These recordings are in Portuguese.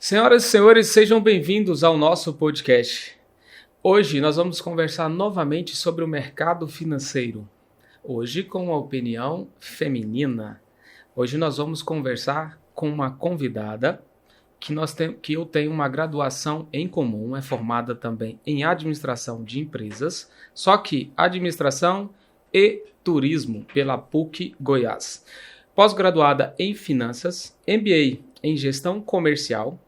Senhoras e senhores, sejam bem-vindos ao nosso podcast. Hoje nós vamos conversar novamente sobre o mercado financeiro. Hoje com a opinião feminina. Hoje nós vamos conversar com uma convidada que eu tenho uma graduação em comum, é formada também em administração de empresas, só que administração e turismo pela PUC Goiás. Pós-graduada em finanças, MBA em gestão comercial,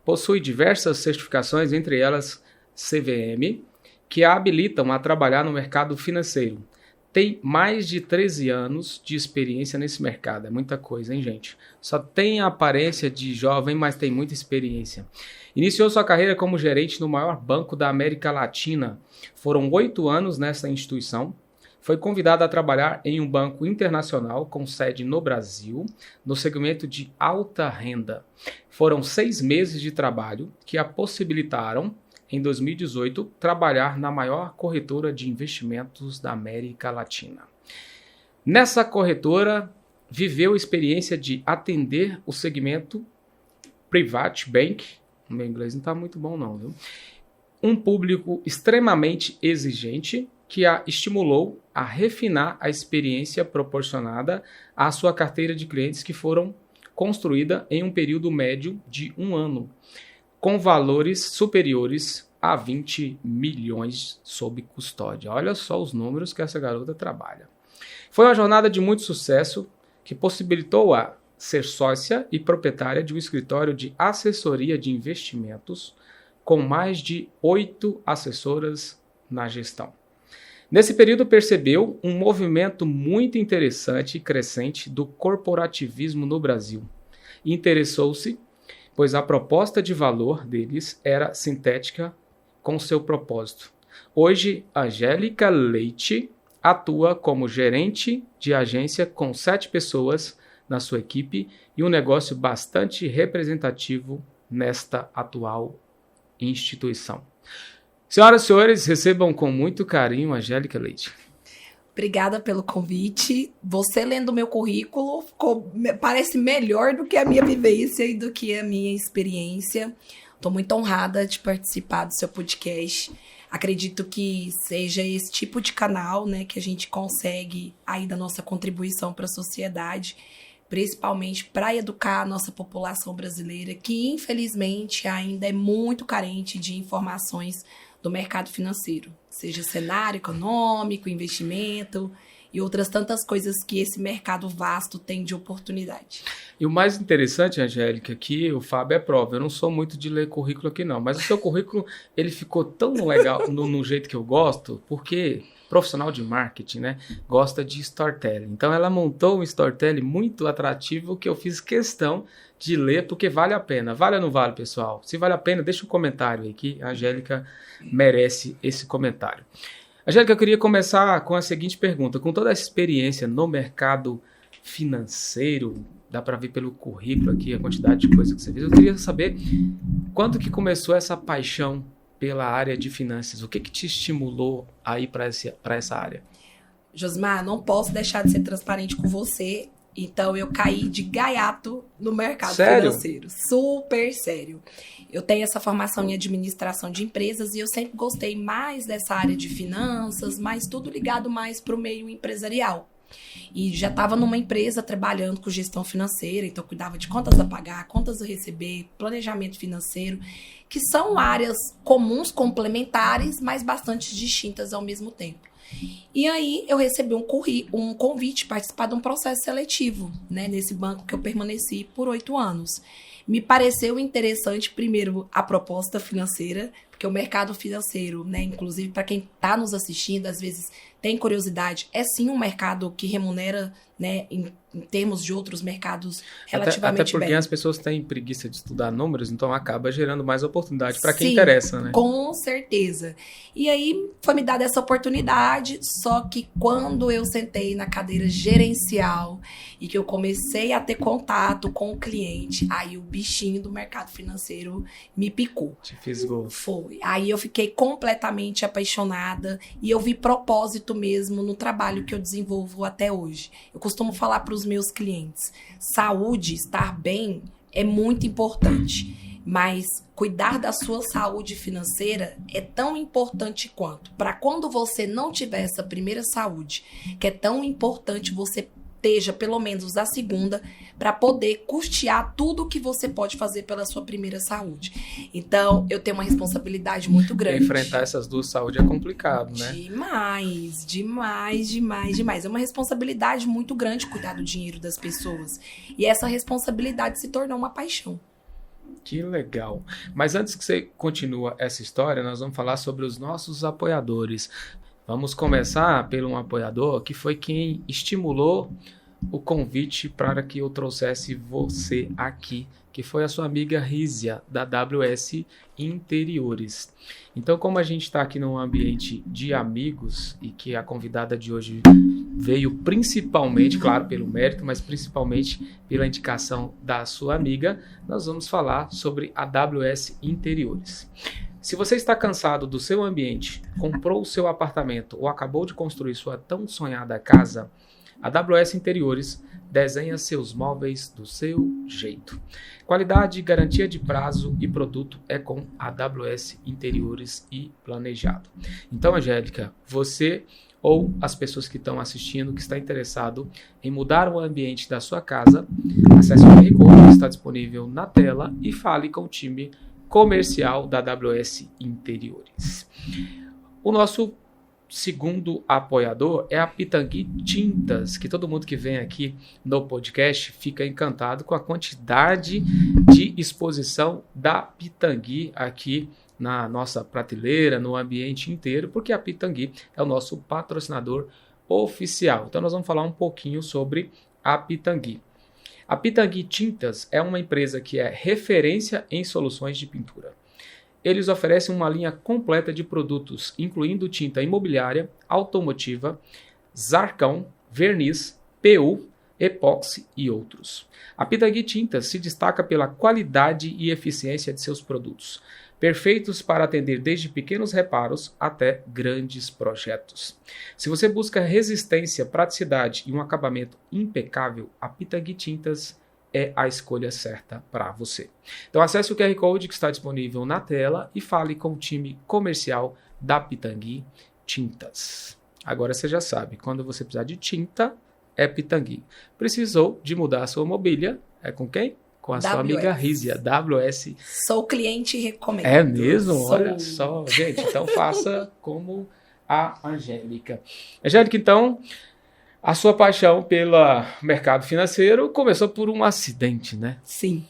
possui diversas certificações, entre elas CVM, que a habilitam a trabalhar no mercado financeiro. Tem mais de 13 anos de experiência nesse mercado. É muita coisa, hein, gente? Só tem a aparência de jovem, mas tem muita experiência. Iniciou sua carreira como gerente no maior banco da América Latina. Foram 8 anos nessa instituição. Foi convidada a trabalhar em um banco internacional com sede no Brasil, no segmento de alta renda. Foram 6 meses de trabalho que a possibilitaram, em 2018, trabalhar na maior corretora de investimentos da América Latina. Nessa corretora, viveu a experiência de atender o segmento Private Bank, o meu inglês não está muito bom não, viu? Um público extremamente exigente, que a estimulou a refinar a experiência proporcionada à sua carteira de clientes que foram construída em um período médio de 1 ano, com valores superiores a 20 milhões sob custódia. Olha só os números que essa garota trabalha. Foi uma jornada de muito sucesso que possibilitou-a ser sócia e proprietária de um escritório de assessoria de investimentos com mais de 8 assessoras na gestão. Nesse período percebeu um movimento muito interessante e crescente do corporativismo no Brasil. Interessou-se, pois a proposta de valor deles era sintética com seu propósito. Hoje, Angélica Leite atua como gerente de agência com 7 pessoas na sua equipe e um negócio bastante representativo nesta atual instituição. Senhoras e senhores, recebam com muito carinho a Angélica Leite. Obrigada pelo convite. Você lendo o meu currículo parece melhor do que a minha vivência e do que a minha experiência. Estou muito honrada de participar do seu podcast. Acredito que seja esse tipo de canal, né, que a gente consegue aí da nossa contribuição para a sociedade, principalmente para educar a nossa população brasileira, que infelizmente ainda é muito carente de informações do mercado financeiro, seja cenário econômico, investimento e outras tantas coisas que esse mercado vasto tem de oportunidade. E o mais interessante, Angélica, é que o Fábio é prova. Eu não sou muito de ler currículo aqui não, mas o seu currículo ele ficou tão legal no jeito que eu gosto, porque profissional de marketing, né, gosta de storytelling. Então ela montou um storytelling muito atrativo que eu fiz questão de ler, porque vale a pena. Vale ou não vale, pessoal? Se vale a pena, deixa um comentário aí que a Angélica merece esse comentário. Angélica, eu queria começar com a seguinte pergunta. Com toda essa experiência no mercado financeiro, dá para ver pelo currículo aqui a quantidade de coisa que você fez, eu queria saber quando que começou essa paixão pela área de finanças? O que te estimulou a ir para essa área? Josmar, não posso deixar de ser transparente com você. Então, eu caí de gaiato no mercado financeiro. Super sério. Eu tenho essa formação em administração de empresas e eu sempre gostei mais dessa área de finanças, mas tudo ligado mais para o meio empresarial. E já estava numa empresa trabalhando com gestão financeira, então cuidava de contas a pagar, contas a receber, planejamento financeiro, que são áreas comuns, complementares, mas bastante distintas ao mesmo tempo. E aí eu recebi um convite para participar de um processo seletivo, né, nesse banco que eu permaneci por 8 anos. Me pareceu interessante, primeiro, a proposta financeira, porque o mercado financeiro, né, inclusive para quem está nos assistindo, às vezes tem curiosidade, é sim um mercado que remunera, né, em termos de outros mercados relativamente até porque bem. as pessoas têm preguiça de estudar números, então acaba gerando mais oportunidade para quem interessa, né? Com certeza. E aí foi me dada essa oportunidade, só que quando eu sentei na cadeira gerencial e que eu comecei a ter contato com o cliente, aí o bichinho do mercado financeiro me picou. Te fisgou. Foi. Aí eu fiquei completamente apaixonada e eu vi propósito mesmo no trabalho que eu desenvolvo até hoje. Eu costumo falar para os meus clientes, saúde, estar bem é muito importante. Mas cuidar da sua saúde financeira é tão importante quanto. Para quando você não tiver essa primeira saúde, que é tão importante você esteja pelo menos a segunda, para poder custear tudo que você pode fazer pela sua primeira saúde. Então, eu tenho uma responsabilidade muito grande. Enfrentar essas duas saúdes é complicado, né? Demais. É uma responsabilidade muito grande cuidar do dinheiro das pessoas. E essa responsabilidade se tornou uma paixão. Que legal. Mas antes que você continue essa história, nós vamos falar sobre os nossos apoiadores. Vamos começar pelo um apoiador que foi quem estimulou o convite para que eu trouxesse você aqui, que foi a sua amiga Rízia, da WS Interiores. Então, como a gente está aqui num ambiente de amigos e que a convidada de hoje veio principalmente, claro, pelo mérito, mas principalmente pela indicação da sua amiga, nós vamos falar sobre a WS Interiores. Se você está cansado do seu ambiente, comprou o seu apartamento ou acabou de construir sua tão sonhada casa, a WS Interiores desenha seus móveis do seu jeito. Qualidade, garantia de prazo e produto é com a WS Interiores e Planejado. Então, Angélica, você ou as pessoas que estão assistindo, que está interessado em mudar o ambiente da sua casa, acesse o QR Code que está disponível na tela e fale com o time comercial da WS Interiores. O nosso segundo apoiador é a Pitangui Tintas, que todo mundo que vem aqui no podcast fica encantado com a quantidade de exposição da Pitangui aqui na nossa prateleira, no ambiente inteiro, porque a Pitangui é o nosso patrocinador oficial. Então nós vamos falar um pouquinho sobre a Pitangui. A Pitangui Tintas é uma empresa que é referência em soluções de pintura. Eles oferecem uma linha completa de produtos, incluindo tinta imobiliária, automotiva, zarcão, verniz, PU, epóxi e outros. A Pitangui Tintas se destaca pela qualidade e eficiência de seus produtos, perfeitos para atender desde pequenos reparos até grandes projetos. Se você busca resistência, praticidade e um acabamento impecável, a Pitangui Tintas é a escolha certa para você. Então acesse o QR Code que está disponível na tela e fale com o time comercial da Pitangui Tintas. Agora você já sabe, quando você precisar de tinta, é Pitangui. Precisou de mudar a sua mobília, é com quem? Com a sua amiga Rízia, WS. Sou cliente e recomendo. É mesmo? Olha só, gente, então faça como a Angélica. Angélica, então, a sua paixão pelo mercado financeiro começou por um acidente, né? Sim.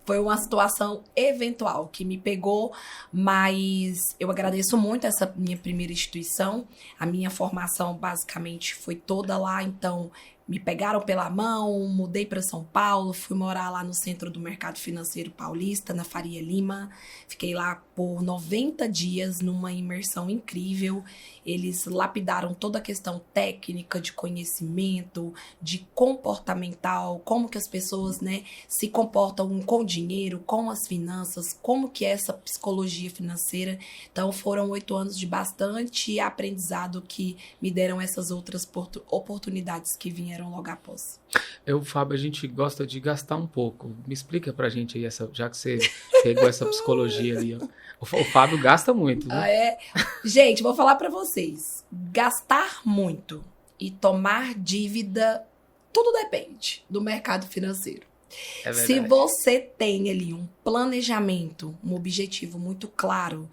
Foi uma situação eventual que me pegou, mas eu agradeço muito essa minha primeira instituição. A minha formação basicamente foi toda lá, então me pegaram pela mão, mudei para São Paulo, fui morar lá no centro do mercado financeiro paulista, na Faria Lima. Fiquei lá por 90 dias numa imersão incrível. Eles lapidaram toda a questão técnica, de conhecimento, de comportamental, como que as pessoas, né, se comportam com o dinheiro, com as finanças, como que é essa psicologia financeira. Então foram 8 anos de bastante aprendizado que me deram essas outras oportunidades que vinham logo após. Fábio, a gente gosta de gastar um pouco. Me explica pra gente aí, já que você pegou essa psicologia ali. Ó. O Fábio gasta muito, né? Gente, vou falar pra vocês. Gastar muito e tomar dívida, tudo depende do mercado financeiro. Se você tem ali um planejamento, um objetivo muito claro,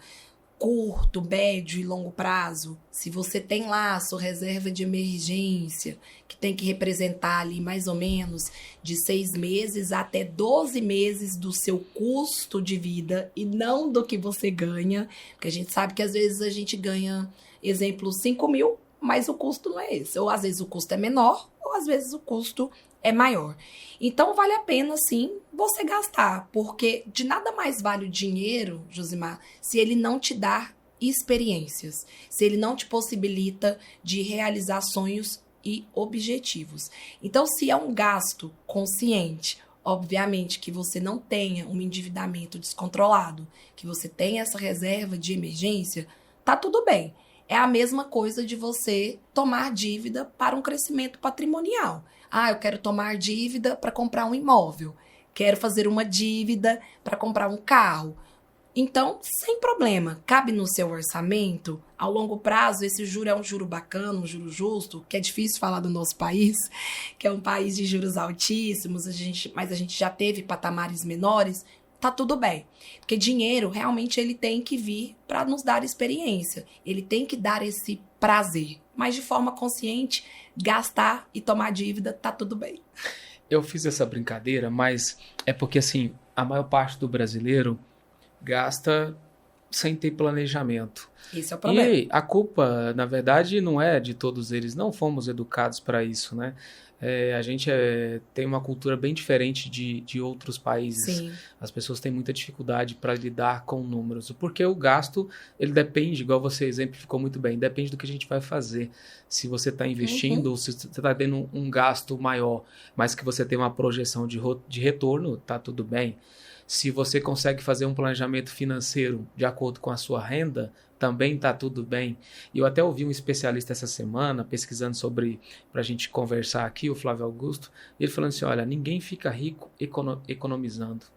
curto, médio e longo prazo, se você tem lá a sua reserva de emergência, que tem que representar ali mais ou menos de 6 meses até 12 meses do seu custo de vida e não do que você ganha, porque a gente sabe que às vezes a gente ganha, exemplo, 5 mil, mas o custo não é esse. Ou às vezes o custo é menor, ou às vezes o custo é maior. Então, vale a pena, sim, você gastar, porque de nada mais vale o dinheiro, Josimar, se ele não te dá experiências, se ele não te possibilita de realizar sonhos e objetivos. Então, se é um gasto consciente, obviamente que você não tenha um endividamento descontrolado, que você tenha essa reserva de emergência, tá tudo bem. É a mesma coisa de você tomar dívida para um crescimento patrimonial. Eu quero tomar dívida para comprar um imóvel. quero fazer uma dívida para comprar um carro. Então, sem problema, cabe no seu orçamento. Ao longo prazo, esse juro é um juro bacana, um juro justo, que é difícil falar do nosso país, que é um país de juros altíssimos, mas a gente já teve patamares menores, tá tudo bem. Porque dinheiro, realmente, ele tem que vir para nos dar experiência. Ele tem que dar esse prazer. Mas de forma consciente, gastar e tomar dívida, tá tudo bem. Eu fiz essa brincadeira, mas é porque, assim, a maior parte do brasileiro gasta sem ter planejamento. Esse é o problema. E a culpa, na verdade, não é de todos eles. Não fomos educados para isso, né? A gente tem uma cultura bem diferente de outros países. Sim. As pessoas têm muita dificuldade para lidar com números. Porque o gasto, ele depende, igual você exemplificou muito bem, depende do que a gente vai fazer. Se você está investindo, ou se você está tendo um gasto maior, mas que você tem uma projeção de retorno, tá tudo bem. Se você consegue fazer um planejamento financeiro de acordo com a sua renda, também está tudo bem. E eu até ouvi um especialista essa semana, pesquisando sobre, para a gente conversar aqui, o Flávio Augusto, ele falando assim, olha, ninguém fica rico economizando.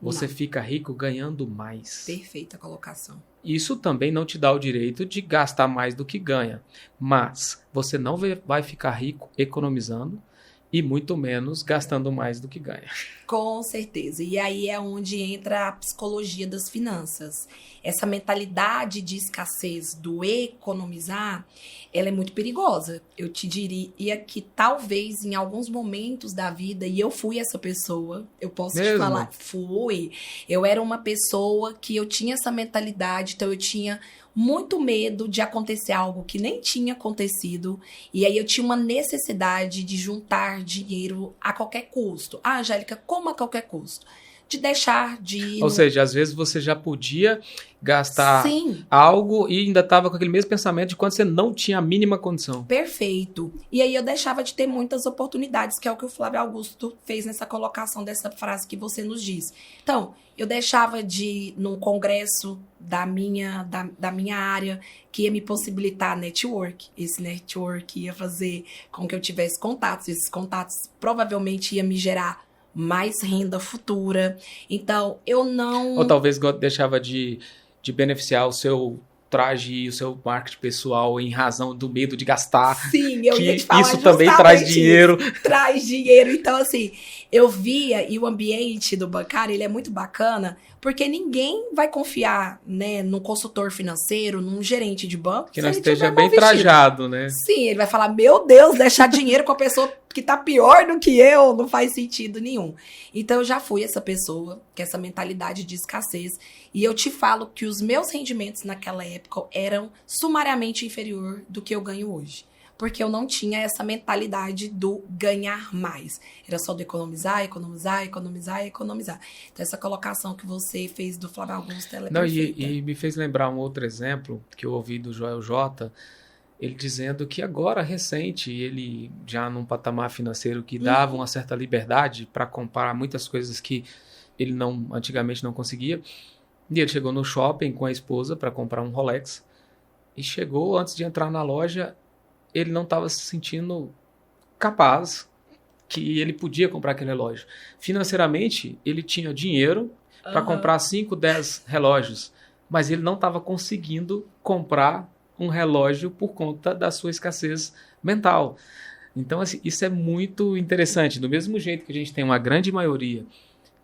Você fica rico ganhando mais. Perfeita colocação. Isso também não te dá o direito de gastar mais do que ganha. Mas você não vai ficar rico economizando, e muito menos gastando mais do que ganha. Com certeza. E aí é onde entra a psicologia das finanças. Essa mentalidade de escassez do economizar, ela é muito perigosa. Eu te diria que talvez em alguns momentos da vida, e eu fui essa pessoa, eu posso te falar, fui. Eu era uma pessoa que eu tinha essa mentalidade, então eu tinha muito medo de acontecer algo que nem tinha acontecido. E aí eu tinha uma necessidade de juntar dinheiro a qualquer custo. Ah, Angélica, como a qualquer custo? De deixar de ir... Ou seja, às vezes você já podia gastar Sim. algo e ainda estava com aquele mesmo pensamento de quando você não tinha a mínima condição. Perfeito. E aí eu deixava de ter muitas oportunidades, que é o que o Flávio Augusto fez nessa colocação dessa frase que você nos diz. Então, eu deixava de ir num congresso da minha área, que ia me possibilitar network. Esse network ia fazer com que eu tivesse contatos. Esses contatos provavelmente ia me gerar mais renda futura. Então, eu não... Ou talvez deixava de beneficiar o seu traje e o seu marketing pessoal em razão do medo de gastar. Sim, eu ia te falar isso também traz dinheiro. Traz dinheiro. Então, assim, eu via, e o ambiente do bancário, ele é muito bacana, porque ninguém vai confiar, né, num consultor financeiro, num gerente de banco, que não esteja bem trajado, né? Sim, ele vai falar, meu Deus, deixar dinheiro com a pessoa que tá pior do que eu, não faz sentido nenhum. Então, eu já fui essa pessoa, com essa mentalidade de escassez, e eu te falo que os meus rendimentos naquela época eram sumariamente inferior do que eu ganho hoje. Porque eu não tinha essa mentalidade do ganhar mais. Era só do economizar, economizar, economizar, economizar. Então, essa colocação que você fez do Flávio Augusto, ela é perfeita. E me fez lembrar um outro exemplo que eu ouvi do Joel J., ele dizendo que agora, recente, ele já num patamar financeiro que dava uma certa liberdade para comprar muitas coisas que ele antigamente não conseguia. E ele chegou no shopping com a esposa para comprar um Rolex. E chegou, antes de entrar na loja, ele não estava se sentindo capaz que ele podia comprar aquele relógio. Financeiramente, ele tinha dinheiro para comprar 5, 10 relógios, mas ele não estava conseguindo comprar um relógio por conta da sua escassez mental. Então, assim, isso é muito interessante. Do mesmo jeito que a gente tem uma grande maioria,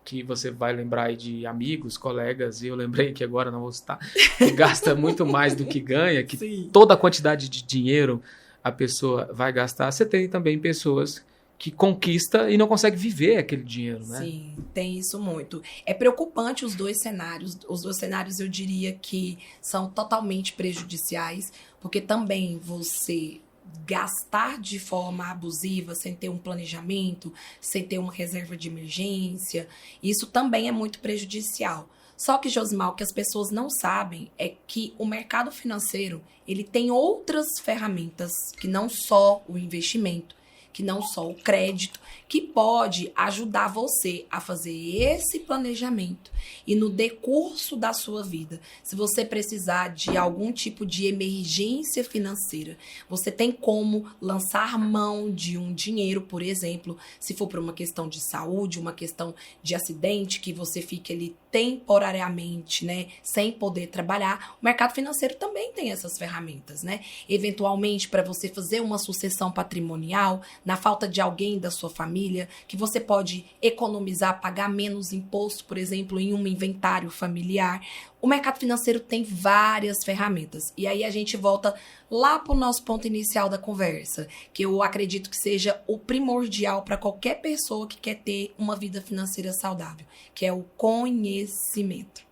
que você vai lembrar aí de amigos, colegas, e eu lembrei que agora não vou citar, que gasta muito mais do que ganha, que Sim. toda a quantidade de dinheiro a pessoa vai gastar. Você tem também pessoas que conquista e não consegue viver aquele dinheiro, né? Sim, tem isso muito. É preocupante os dois cenários. Os dois cenários eu diria que são totalmente prejudiciais, porque também você gastar de forma abusiva, sem ter um planejamento, sem ter uma reserva de emergência, isso também é muito prejudicial. Só que, Josimar, o que as pessoas não sabem é que o mercado financeiro, ele tem outras ferramentas que não só o investimento, que não só o crédito, que pode ajudar você a fazer esse planejamento. E no decurso da sua vida, se você precisar de algum tipo de emergência financeira, você tem como lançar mão de um dinheiro, por exemplo, se for por uma questão de saúde, uma questão de acidente, que você fique ali temporariamente, né, sem poder trabalhar. O mercado financeiro também tem essas ferramentas, né? Eventualmente, para você fazer uma sucessão patrimonial, na falta de alguém da sua família, que você pode economizar, pagar menos imposto, por exemplo, em um inventário familiar. O mercado financeiro tem várias ferramentas. E aí a gente volta lá para o nosso ponto inicial da conversa, que eu acredito que seja o primordial para qualquer pessoa que quer ter uma vida financeira saudável, que é o conhecimento.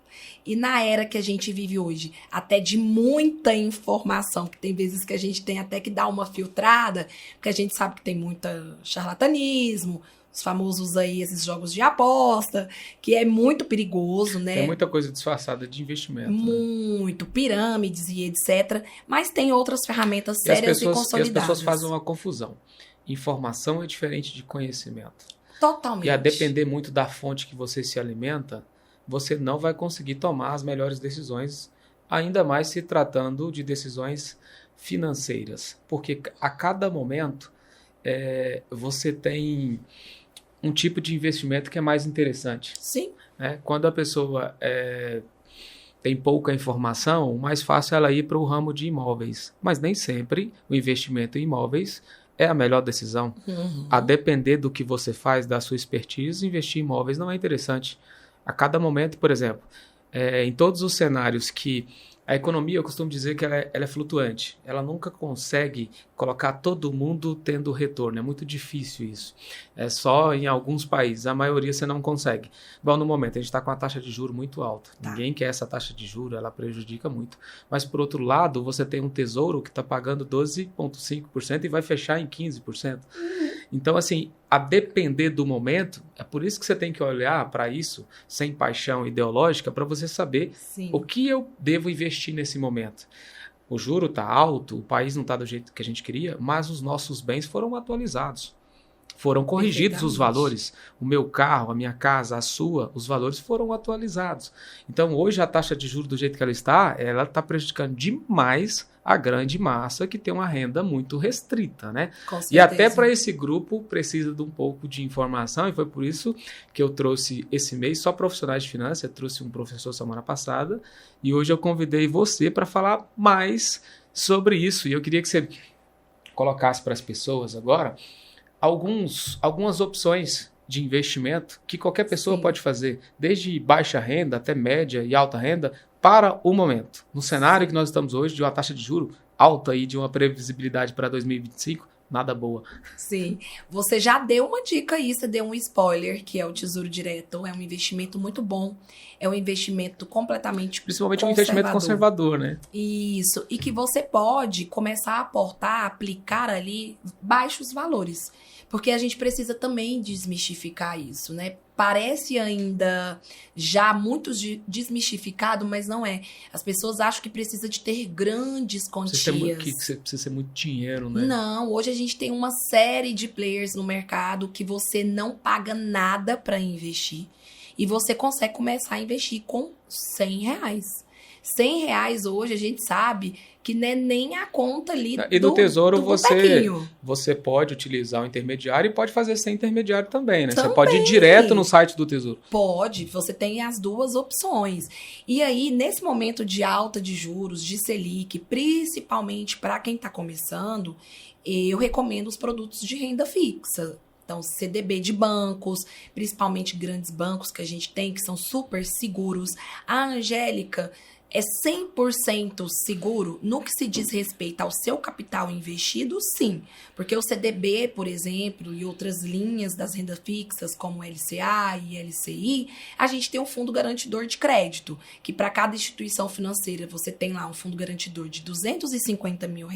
E na era que a gente vive hoje, até de muita informação, que tem vezes que a gente tem até que dar uma filtrada, porque a gente sabe que tem muita charlatanismo, os famosos aí, esses jogos de aposta, que é muito perigoso, né? Tem muita coisa disfarçada de investimento. Muito, né? Pirâmides e etc. Mas tem outras ferramentas sérias e consolidadas. E as pessoas fazem uma confusão. Informação é diferente de conhecimento. Totalmente. E a depender muito da fonte que você se alimenta, você não vai conseguir tomar as melhores decisões, ainda mais se tratando de decisões financeiras. Porque a cada momento você tem um tipo de investimento que é mais interessante. Sim. Né? Quando a pessoa tem pouca informação, o mais fácil é ela ir para o ramo de imóveis. Mas nem sempre o investimento em imóveis é a melhor decisão. Uhum. A depender do que você faz, da sua expertise, investir em imóveis não é interessante. A cada momento, por exemplo, em todos os cenários que a economia, eu costumo dizer que ela é flutuante. Ela nunca consegue colocar todo mundo tendo retorno. É muito difícil isso. É só em alguns países. A maioria você não consegue. Bom, no momento, a gente está com uma taxa de juros muito alta. Tá. Ninguém quer essa taxa de juros, ela prejudica muito. Mas, por outro lado, você tem um tesouro que está pagando 12,5% e vai fechar em 15%. Então, assim, a depender do momento, é por isso que você tem que olhar para isso sem paixão ideológica, para você saber Sim. o que eu devo investir nesse momento. O juro está alto, o país não está do jeito que a gente queria, mas os nossos bens foram atualizados. Foram corrigidos os valores. O meu carro, a minha casa, a sua, os valores foram atualizados. Então, hoje, a taxa de juros do jeito que ela está prejudicando demais a grande massa que tem uma renda muito restrita, né? Com certeza. E até para esse grupo precisa de um pouco de informação, e foi por isso que eu trouxe esse mês só profissionais de finanças. Eu trouxe um professor semana passada e hoje eu convidei você para falar mais sobre isso. E eu queria que você colocasse para as pessoas agora algumas opções de investimento que qualquer pessoa pode fazer, desde baixa renda até média e alta renda, para o momento. No cenário que nós estamos hoje, de uma taxa de juros alta e de uma previsibilidade para 2025, nada boa. Sim. Você já deu uma dica aí, você deu um spoiler, que é o Tesouro Direto. É um investimento muito bom. É um investimento completamente Principalmente um investimento conservador, né? Isso. E que você pode começar a aportar, aplicar ali baixos valores. Porque a gente precisa também desmistificar isso, né? Parece ainda já muito desmistificado, mas não é. As pessoas acham que precisa de ter grandes quantias. Que precisa ser muito dinheiro, né? Não, hoje a gente tem uma série de players no mercado que você não paga nada para investir. E você consegue começar a investir com R$100. R$100 hoje a gente sabe que não é nem a conta ali e do Tesouro botequinho. você pode utilizar o intermediário e pode fazer sem intermediário também, né? Você pode ir direto no site do Tesouro. Pode, você tem as duas opções. E aí, nesse momento de alta de juros, de Selic, principalmente para quem está começando, eu recomendo os produtos de renda fixa. Então, CDB de bancos, principalmente grandes bancos que a gente tem, que são super seguros. A Angélica é 100% seguro no que se diz respeito ao seu capital investido, sim. Porque o CDB, por exemplo, e outras linhas das rendas fixas, como LCA e LCI, a gente tem um fundo garantidor de crédito, que para cada instituição financeira você tem lá um fundo garantidor de R$250 mil,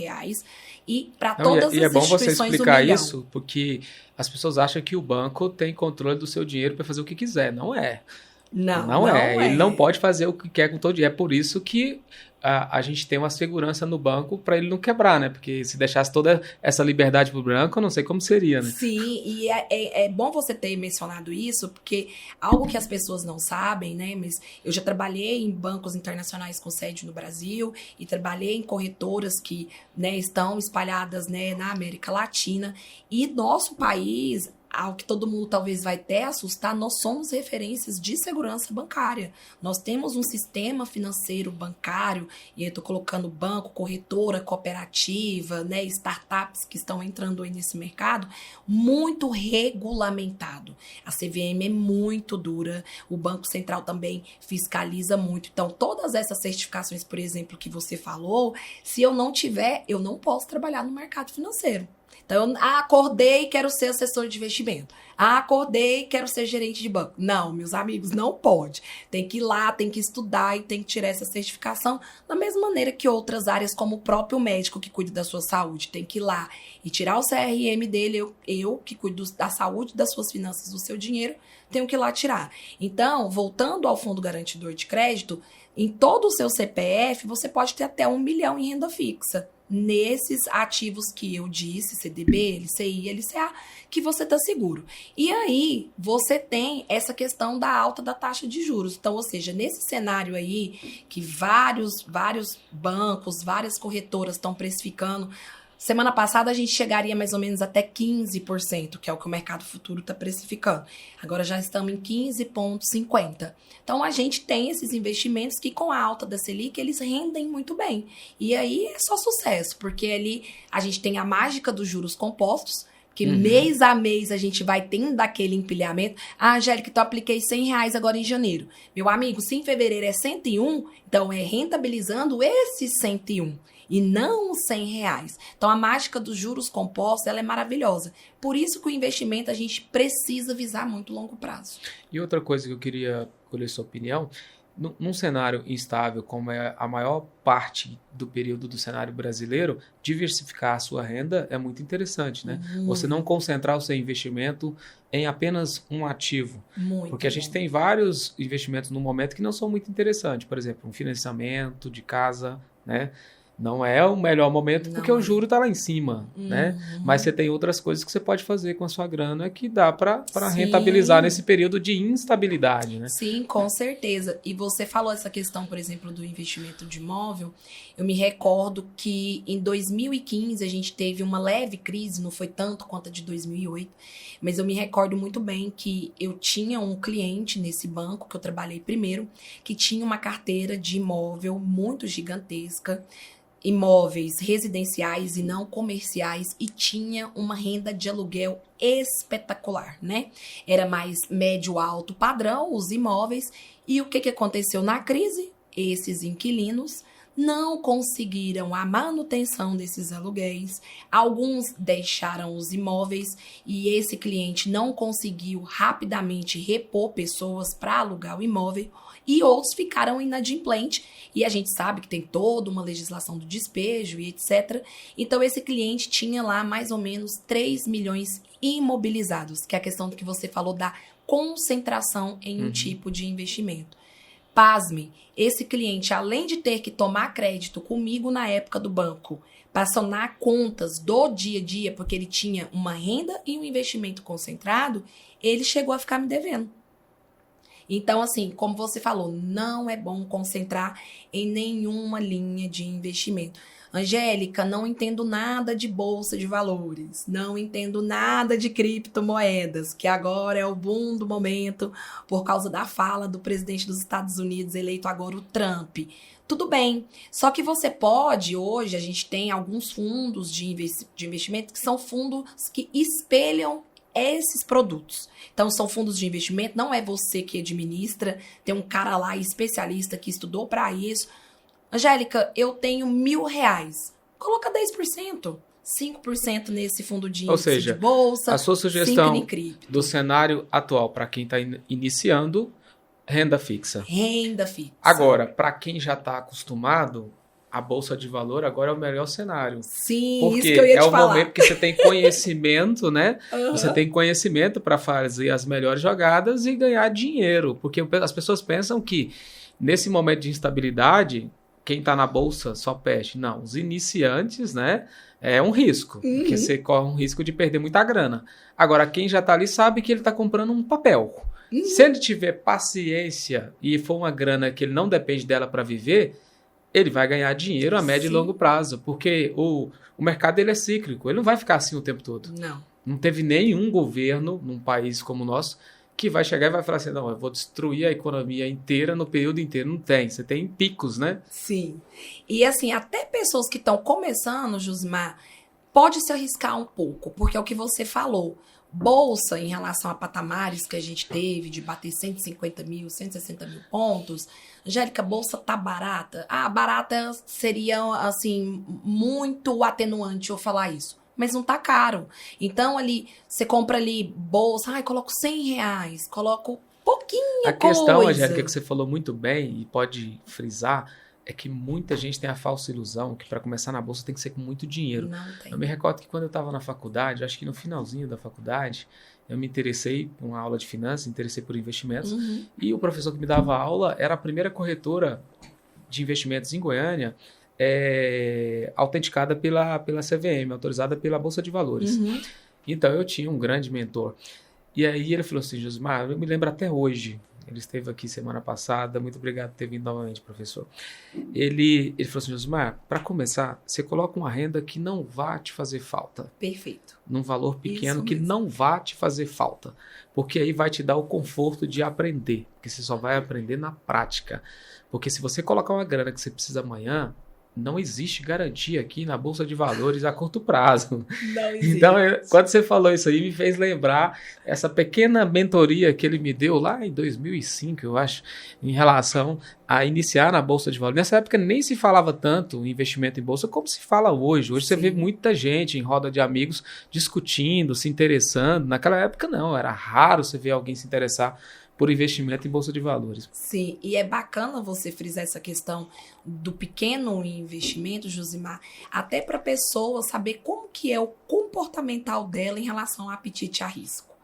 e para todas as instituições, e é bom você explicar $1 milhão. isso, porque as pessoas acham que o banco tem controle do seu dinheiro para fazer o que quiser. Não é. Não é. Ele não pode fazer o que quer com todo dinheiro. É por isso que a gente tem uma segurança no banco para ele não quebrar, né? Porque se deixasse toda essa liberdade pro banco, eu não sei como seria, né? Sim, e é bom você ter mencionado isso, porque algo que as pessoas não sabem, né? Mas eu já trabalhei em bancos internacionais com sede no Brasil e trabalhei em corretoras que, né, estão espalhadas, né, na América Latina. E nosso país, ao que todo mundo talvez vai até assustar, nós somos referências de segurança bancária. Nós temos um sistema financeiro bancário, e eu estou colocando banco, corretora, cooperativa, né, startups que estão entrando aí nesse mercado, muito regulamentado. A CVM é muito dura, o Banco Central também fiscaliza muito. Então, todas essas certificações, por exemplo, que você falou, se eu não tiver, eu não posso trabalhar no mercado financeiro. Então, eu acordei e quero ser assessor de investimento. Acordei e quero ser gerente de banco. Não, meus amigos, não pode. Tem que ir lá, tem que estudar e tem que tirar essa certificação da mesma maneira que outras áreas, como o próprio médico que cuida da sua saúde. Tem que ir lá e tirar o CRM dele. Eu que cuido da saúde, das suas finanças, do seu dinheiro, tenho que ir lá tirar. Então, voltando ao Fundo Garantidor de Crédito, em todo o seu CPF, você pode ter até 1 milhão em renda fixa. Nesses ativos que eu disse, CDB, LCI, LCA, que você está seguro. E aí, você tem essa questão da alta da taxa de juros. Então, ou seja, nesse cenário aí, que vários bancos, várias corretoras estão precificando, semana passada a gente chegaria mais ou menos até 15%, que é o que o mercado futuro está precificando. Agora já estamos em 15,50%. Então a gente tem esses investimentos que com a alta da Selic eles rendem muito bem. E aí é só sucesso, porque ali a gente tem a mágica dos juros compostos, que mês a mês a gente vai tendo aquele empilhamento. Ah, Angélica, então eu apliquei R$100 agora em janeiro. Meu amigo, se em fevereiro é 101, então é rentabilizando esses 101 e não os R$100. Então a mágica dos juros compostos, ela é maravilhosa. Por isso que o investimento a gente precisa visar muito longo prazo. E outra coisa que eu queria colher sua opinião, num cenário instável, como é a maior parte do período do cenário brasileiro, diversificar a sua renda é muito interessante, né? Você não concentrar o seu investimento em apenas um ativo. Muito porque a gente tem vários investimentos no momento que não são muito interessantes. Por exemplo, um financiamento de casa, né? Não é o melhor momento porque o juro está lá em cima, né? Mas você tem outras coisas que você pode fazer com a sua grana que dá para rentabilizar nesse período de instabilidade, né? Sim, com certeza. E você falou essa questão, por exemplo, do investimento de imóvel. Eu me recordo que em 2015 a gente teve uma leve crise, não foi tanto quanto a de 2008, mas eu me recordo muito bem que eu tinha um cliente nesse banco, que eu trabalhei primeiro, que tinha uma carteira de imóvel muito gigantesca, imóveis residenciais e não comerciais, e tinha uma renda de aluguel espetacular, né? Era mais médio-alto padrão, os imóveis. E o que aconteceu na crise? Esses inquilinos não conseguiram a manutenção desses aluguéis, alguns deixaram os imóveis e esse cliente não conseguiu rapidamente repor pessoas para alugar o imóvel, e outros ficaram inadimplentes, e a gente sabe que tem toda uma legislação do despejo e etc. Então esse cliente tinha lá mais ou menos 3 milhões imobilizados, que é a questão do que você falou da concentração em um tipo de investimento. Pasme, esse cliente, além de ter que tomar crédito comigo na época do banco, para sanar contas do dia a dia, porque ele tinha uma renda e um investimento concentrado, ele chegou a ficar me devendo. Então, assim, como você falou, não é bom concentrar em nenhuma linha de investimento. Angélica, não entendo nada de bolsa de valores, não entendo nada de criptomoedas, que agora é o boom do momento por causa da fala do presidente dos Estados Unidos, eleito agora o Trump. Tudo bem, só que você pode, hoje a gente tem alguns fundos de investimento que são fundos que espelham esses produtos. Então, são fundos de investimento, não é você que administra, tem um cara lá especialista que estudou para isso. Angélica, eu tenho R$1.000. Coloca 10%, 5% nesse fundo de índice, ou seja, de bolsa, a sua sugestão 5% em cripto. Do cenário atual para quem está iniciando, renda fixa. Renda fixa. Agora, para quem já está acostumado, a bolsa de valor agora é o melhor cenário. Sim, porque isso que eu ia te falar. É o momento que você tem conhecimento, né? Você tem conhecimento para fazer as melhores jogadas e ganhar dinheiro. Porque as pessoas pensam que nesse momento de instabilidade, quem está na bolsa só perde. Não, os iniciantes, né, é um risco, porque você corre um risco de perder muita grana. Agora, quem já está ali sabe que ele está comprando um papel. Se ele tiver paciência e for uma grana que ele não depende dela para viver, ele vai ganhar dinheiro a médio e longo prazo, porque o mercado ele é cíclico, ele não vai ficar assim o tempo todo. Não teve nenhum governo num país como o nosso que vai chegar e vai falar assim, não, eu vou destruir a economia inteira no período inteiro. Não tem, você tem picos, né? Sim. E assim, até pessoas que estão começando, Josimar, pode se arriscar um pouco, porque é o que você falou. Bolsa, em relação a patamares que a gente teve, de bater 150 mil, 160 mil pontos, Angélica, bolsa tá barata? Barata seria, assim, muito atenuante eu falar isso. Mas não tá caro. Então, ali, você compra ali bolsa, coloco R$100, coloco pouquinha coisa. A questão, Angélica, que você falou muito bem e pode frisar, é que muita gente tem a falsa ilusão que para começar na bolsa tem que ser com muito dinheiro. Não tem. Eu me recordo que quando eu estava na faculdade, acho que no finalzinho da faculdade, eu me interessei por uma aula de finanças, interessei por investimentos, e o professor que me dava aula era a primeira corretora de investimentos em Goiânia, autenticada pela CVM, autorizada pela Bolsa de Valores. Então, eu tinha um grande mentor. E aí ele falou assim, Josimar, eu me lembro até hoje, ele esteve aqui semana passada, muito obrigado por ter vindo novamente, professor. Ele falou assim, Josimar, para começar, você coloca uma renda que não vá te fazer falta. Perfeito. Num valor pequeno que não vá te fazer falta. Porque aí vai te dar o conforto de aprender, porque você só vai aprender na prática. Porque se você colocar uma grana que você precisa amanhã, não existe garantia aqui na Bolsa de Valores a curto prazo. Não existe. Então, quando você falou isso aí, me fez lembrar essa pequena mentoria que ele me deu lá em 2005, eu acho, em relação a iniciar na Bolsa de Valores. Nessa época nem se falava tanto em investimento em Bolsa como se fala hoje. Hoje você vê muita gente em roda de amigos discutindo, se interessando. Naquela época não, era raro você ver alguém se interessar por investimento em Bolsa de Valores. Sim, e é bacana você frisar essa questão do pequeno investimento, Josimar, até para a pessoa saber como que é o comportamental dela em relação ao apetite a risco.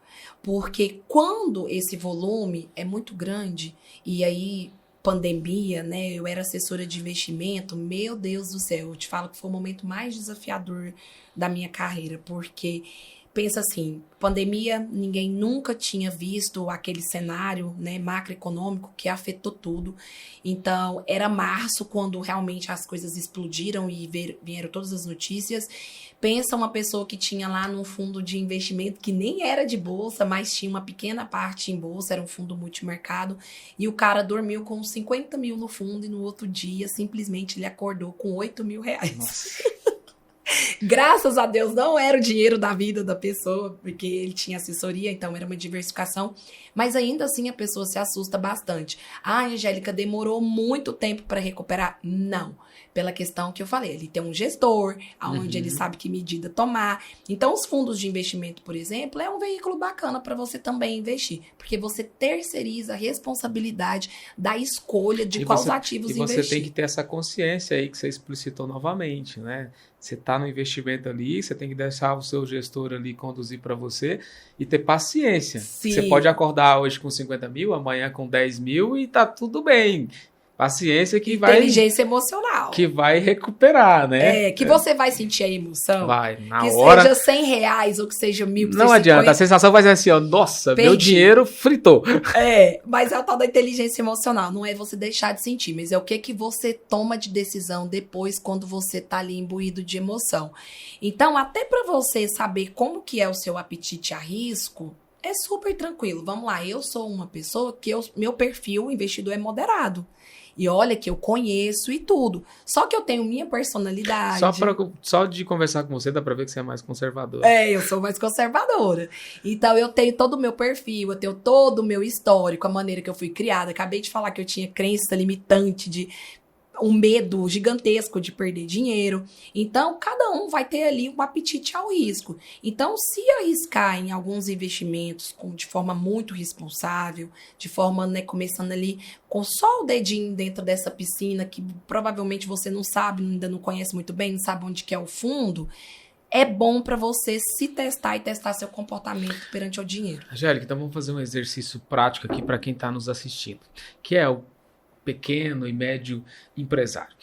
Porque quando esse volume é muito grande, e aí pandemia, né, eu era assessora de investimento, meu Deus do céu, eu te falo que foi o momento mais desafiador da minha carreira, porque pensa assim, pandemia, ninguém nunca tinha visto aquele cenário, né, macroeconômico que afetou tudo. Então, era março quando realmente as coisas explodiram e vieram todas as notícias. Pensa uma pessoa que tinha lá num fundo de investimento que nem era de bolsa, mas tinha uma pequena parte em bolsa, era um fundo multimercado, e o cara dormiu com 50 mil no fundo e no outro dia, simplesmente, ele acordou com 8 mil reais. Nossa. Graças a Deus não era o dinheiro da vida da pessoa, porque ele tinha assessoria, então era uma diversificação, mas ainda assim a pessoa se assusta bastante. Angélica, demorou muito tempo para recuperar? Não, pela questão que eu falei, ele tem um gestor, onde ele sabe que medida tomar. Então os fundos de investimento, por exemplo, é um veículo bacana para você também investir, porque você terceiriza a responsabilidade da escolha de quais ativos investir. E você tem que ter essa consciência aí que você explicitou novamente, né? Você está no investimento ali, você tem que deixar o seu gestor ali conduzir para você e ter paciência. Sim. Você pode acordar hoje com 50 mil, amanhã com 10 mil e tá tudo bem. Paciência que vai... Inteligência emocional. Que vai recuperar, né? Que você vai sentir a emoção. Vai, na que hora... Que seja R$100 ou que seja 1.000, que não adianta, a sensação vai ser assim, ó, nossa, perdi. Meu dinheiro fritou. Mas é o tal da inteligência emocional, não é você deixar de sentir, mas é o que você toma de decisão depois quando você tá ali imbuído de emoção. Então, até para você saber como que é o seu apetite a risco, é super tranquilo. Vamos lá, eu sou uma pessoa que meu perfil investidor é moderado. E olha que eu conheço e tudo. Só que eu tenho minha personalidade. Só de conversar com você, dá pra ver que você é mais conservadora. Eu sou mais conservadora. Então, eu tenho todo o meu perfil, eu tenho todo o meu histórico, a maneira que eu fui criada. Acabei de falar que eu tinha crença limitante de um medo gigantesco de perder dinheiro. Então, cada um vai ter ali um apetite ao risco. Então, se arriscar em alguns investimentos de forma muito responsável, de forma, né, começando ali com só o dedinho dentro dessa piscina, que provavelmente você não sabe, ainda não conhece muito bem, não sabe onde que é o fundo, é bom para você se testar e testar seu comportamento perante o dinheiro. Angélica, então vamos fazer um exercício prático aqui para quem está nos assistindo, que é o pequeno e médio empresário.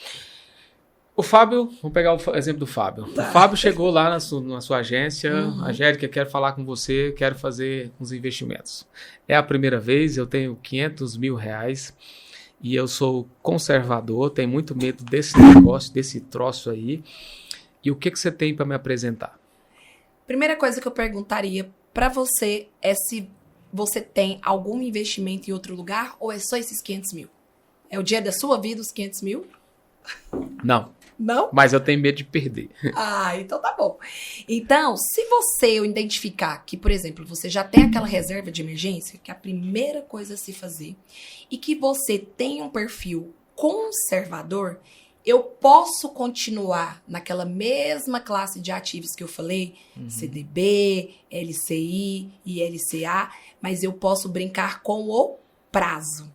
O Fábio, vamos pegar o exemplo do Fábio. Tá. O Fábio chegou lá na sua agência, Angélica, quero falar com você, quero fazer uns investimentos. É a primeira vez, eu tenho R$500 mil e eu sou conservador, tenho muito medo desse negócio, desse troço aí. E o que você tem para me apresentar? Primeira coisa que eu perguntaria para você é se você tem algum investimento em outro lugar ou é só esses 500 mil? É o dia da sua vida os 500 mil? Não. Não? Mas eu tenho medo de perder. Ah, então tá bom. Então, se você identificar que, por exemplo, você já tem aquela reserva de emergência, que é a primeira coisa a se fazer, e que você tem um perfil conservador, eu posso continuar naquela mesma classe de ativos que eu falei, CDB, LCI e LCA, mas eu posso brincar com o prazo.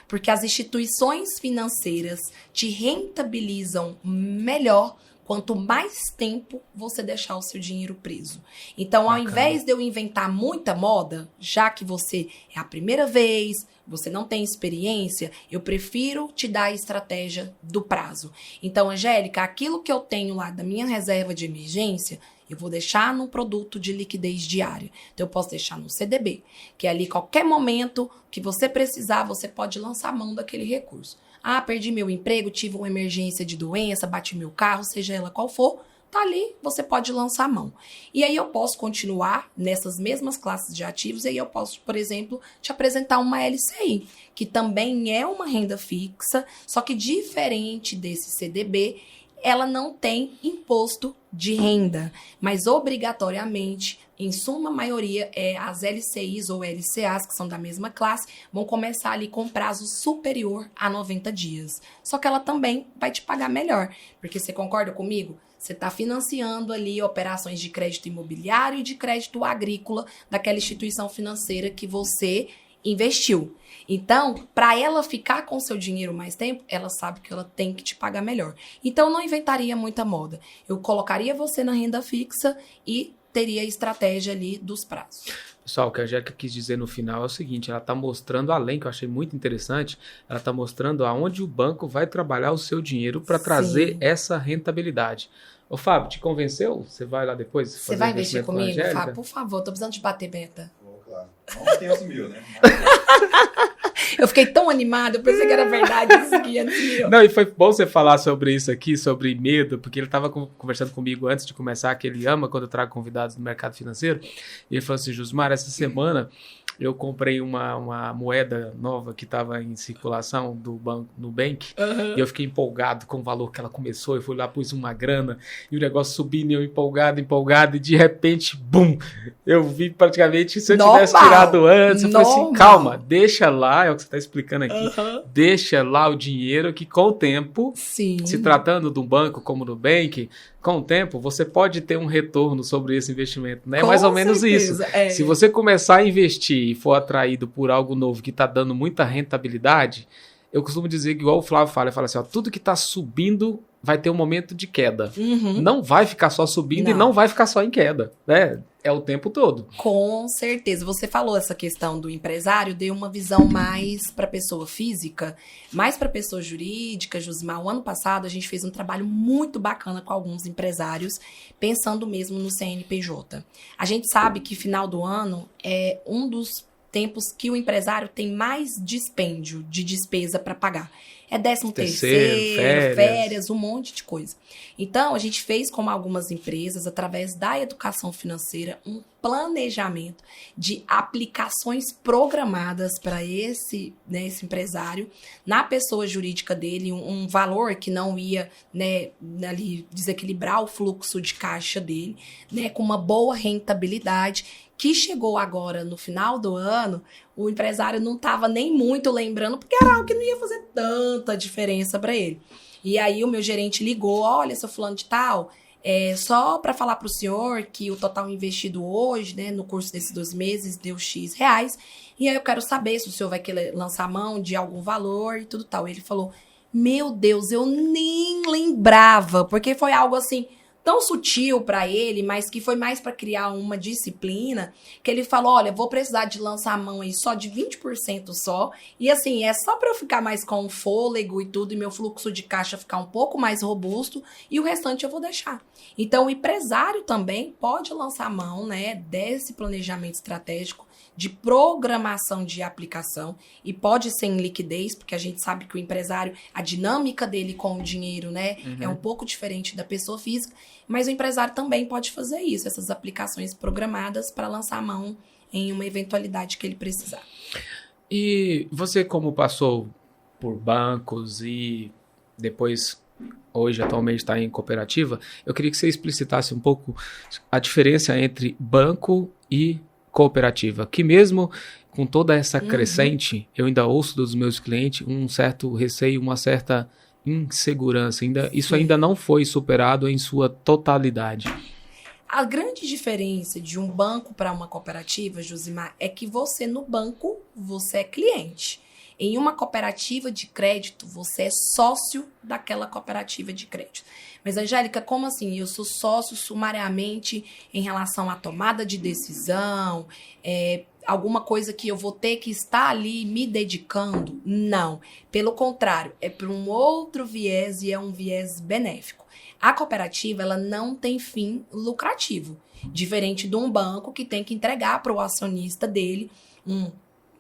Porque as instituições financeiras te rentabilizam melhor quanto mais tempo você deixar o seu dinheiro preso. Então, ao invés de eu inventar muita moda, já que você é a primeira vez, você não tem experiência, eu prefiro te dar a estratégia do prazo. Então, Angélica, aquilo que eu tenho lá da minha reserva de emergência, eu vou deixar num produto de liquidez diária. Então, eu posso deixar no CDB, que é ali, qualquer momento que você precisar, você pode lançar a mão daquele recurso. Ah, perdi meu emprego, tive uma emergência de doença, bati meu carro, seja ela qual for, tá ali, você pode lançar a mão. E aí eu posso continuar nessas mesmas classes de ativos, e aí eu posso, por exemplo, te apresentar uma LCI, que também é uma renda fixa, só que diferente desse CDB, ela não tem imposto de renda, mas obrigatoriamente, em suma maioria, as LCIs ou LCAs, que são da mesma classe, vão começar ali com prazo superior a 90 dias. Só que ela também vai te pagar melhor, porque você concorda comigo? Você está financiando ali operações de crédito imobiliário e de crédito agrícola daquela instituição financeira que você investiu. Então, para ela ficar com seu dinheiro mais tempo, ela sabe que ela tem que te pagar melhor. Então, eu não inventaria muita moda. Eu colocaria você na renda fixa e teria a estratégia ali dos prazos. Pessoal, o que a Angélica quis dizer no final é o seguinte, ela está mostrando além, que eu achei muito interessante, ela está mostrando aonde o banco vai trabalhar o seu dinheiro para trazer essa rentabilidade. Ô, Fábio, te convenceu? Você vai lá depois? Você vai investir comigo, Fábio? Por favor, tô precisando de bater meta. Claro. Não 500 mil, né? Eu fiquei tão animada, eu pensei que era verdade esses 500 mil. Não, e foi bom você falar sobre isso aqui, sobre medo, porque ele estava conversando comigo antes de começar, que ele ama quando eu trago convidados do mercado financeiro, e ele falou assim, Jusmar, essa semana eu comprei uma moeda nova que estava em circulação do banco Nubank, e eu fiquei empolgado com o valor que ela começou, eu fui lá, pus uma grana, e o negócio subindo, e eu empolgado, e de repente, bum, eu vi praticamente, se eu tivesse tirado antes, eu falei assim, calma, deixa lá, é o que você está explicando aqui, deixa lá o dinheiro que com o tempo, se tratando de um banco como o Nubank, com o tempo, você pode ter um retorno sobre esse investimento, né? É mais ou menos isso. Se você começar a investir e for atraído por algo novo que está dando muita rentabilidade, eu costumo dizer que igual o Flávio fala, ele fala assim, ó, tudo que está subindo vai ter um momento de queda. Não vai ficar só subindo e não vai ficar só em queda, né? É o tempo todo. Com certeza. Você falou essa questão do empresário, deu uma visão mais para pessoa física, mais para pessoa jurídica, Jusmar. O ano passado a gente fez um trabalho muito bacana com alguns empresários, pensando mesmo no CNPJ. A gente sabe que final do ano é um dos tempos que o empresário tem mais dispêndio de despesa para pagar. É 13º, férias, um monte de coisa. Então, a gente fez, como algumas empresas, através da educação financeira, um planejamento de aplicações programadas para esse empresário, na pessoa jurídica dele, um valor que não ia ali desequilibrar o fluxo de caixa dele, com uma boa rentabilidade, que chegou agora no final do ano, o empresário não estava nem muito lembrando, porque era algo que não ia fazer tanta diferença para ele. E aí o meu gerente ligou, olha, seu fulano de tal, só para falar para o senhor que o total investido hoje, no curso desses 2 meses, deu X reais, e aí eu quero saber se o senhor vai querer lançar mão de algum valor e tudo tal. Ele falou, meu Deus, eu nem lembrava, porque foi algo assim tão sutil para ele, mas que foi mais para criar uma disciplina, que ele falou, olha, vou precisar de lançar a mão aí só de 20% só, e assim, é só para eu ficar mais com fôlego e tudo, e meu fluxo de caixa ficar um pouco mais robusto, e o restante eu vou deixar. Então, o empresário também pode lançar a mão, né, desse planejamento estratégico, de programação de aplicação, e pode ser em liquidez, porque a gente sabe que o empresário, a dinâmica dele com o dinheiro, né, é um pouco diferente da pessoa física, mas o empresário também pode fazer isso, essas aplicações programadas para lançar a mão em uma eventualidade que ele precisar. E você, como passou por bancos e depois, hoje, atualmente está em cooperativa, eu queria que você explicitasse um pouco a diferença entre banco e cooperativa, que mesmo com toda essa crescente, eu ainda ouço dos meus clientes um certo receio, uma certa insegurança. Isso ainda não foi superado em sua totalidade. A grande diferença de um banco para uma cooperativa, Josimar, é que você no banco, você é cliente. Em uma cooperativa de crédito, você é sócio daquela cooperativa de crédito. Mas, Angélica, como assim? Eu sou sócio sumariamente em relação à tomada de decisão, alguma coisa que eu vou ter que estar ali me dedicando? Não. Pelo contrário, é para um outro viés e é um viés benéfico. A cooperativa, ela não tem fim lucrativo, diferente de um banco que tem que entregar para o acionista dele um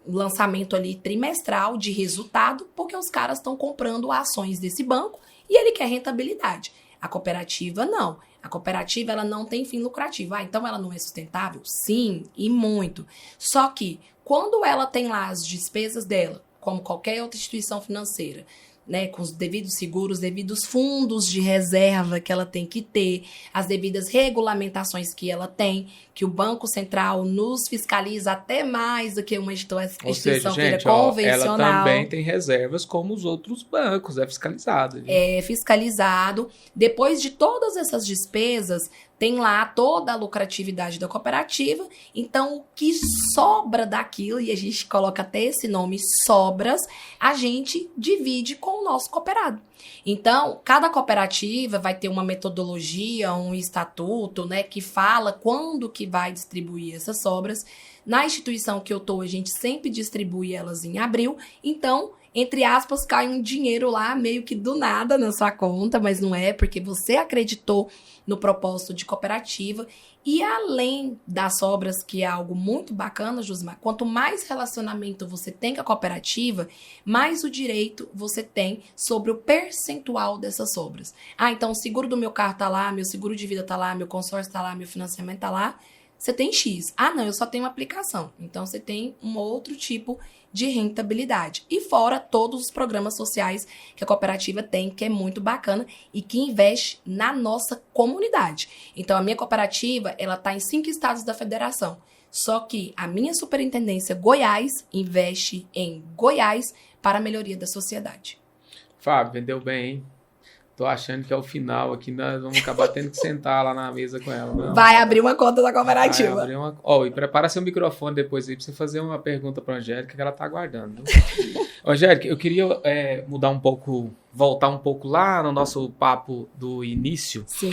lançamento ali trimestral de resultado, porque os caras estão comprando ações desse banco e ele quer rentabilidade. A cooperativa não. A cooperativa, ela não tem fim lucrativo. Então ela não é sustentável? Sim, e muito. Só que quando ela tem lá as despesas dela, como qualquer outra instituição financeira, né, com os devidos seguros, devidos fundos de reserva que ela tem que ter, as devidas regulamentações que ela tem, que o Banco Central nos fiscaliza até mais do que uma instituição convencional. Ela também tem reservas como os outros bancos, é fiscalizado. Viu? É fiscalizado. Depois de todas essas despesas, tem lá toda a lucratividade da cooperativa, então o que sobra daquilo, e a gente coloca até esse nome, sobras, a gente divide com o nosso cooperado. Então, cada cooperativa vai ter uma metodologia, um estatuto, né, que fala quando que vai distribuir essas sobras. Na instituição que eu tô, a gente sempre distribui elas em abril, então, entre aspas, cai um dinheiro lá meio que do nada na sua conta, mas não é, porque você acreditou no propósito de cooperativa. E além das sobras, que é algo muito bacana, Josimar, quanto mais relacionamento você tem com a cooperativa, mais o direito você tem sobre o percentual dessas sobras. Ah, então o seguro do meu carro tá lá, meu seguro de vida tá lá, meu consórcio tá lá, meu financiamento tá lá, você tem X. Ah, não, eu só tenho uma aplicação. Então você tem um outro tipo de rentabilidade. E fora todos os programas sociais que a cooperativa tem, que é muito bacana e que investe na nossa comunidade. Então, a minha cooperativa, ela está em 5 estados da federação. Só que a minha superintendência Goiás investe em Goiás para a melhoria da sociedade. Fábio, vendeu bem, hein? Tô achando que é o final aqui, nós vamos acabar tendo que sentar lá na mesa com ela. Não. Vai abrir uma conta da cooperativa. E prepara seu microfone depois aí pra você fazer uma pergunta pra Angélica que ela tá aguardando. Angélica, eu queria mudar um pouco, voltar um pouco lá no nosso papo do início. Sim.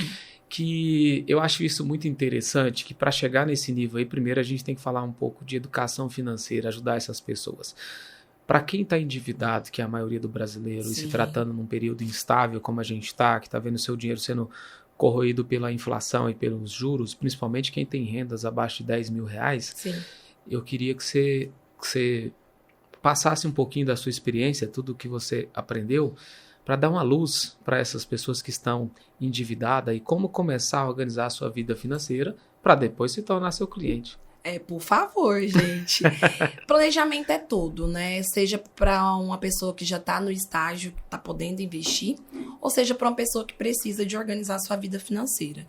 Que eu acho isso muito interessante, que para chegar nesse nível aí, primeiro a gente tem que falar um pouco de educação financeira, ajudar essas pessoas. Para quem está endividado, que é a maioria do brasileiro, Sim. e se tratando num período instável como a gente está, que está vendo o seu dinheiro sendo corroído pela inflação e pelos juros, principalmente quem tem rendas abaixo de 10 mil reais, Sim. eu queria que você passasse um pouquinho da sua experiência, tudo que você aprendeu, para dar uma luz para essas pessoas que estão endividadas e como começar a organizar a sua vida financeira para depois se tornar seu cliente. Por favor, gente. Planejamento é tudo, né? Seja para uma pessoa que já está no estágio, que está podendo investir, ou seja para uma pessoa que precisa de organizar a sua vida financeira.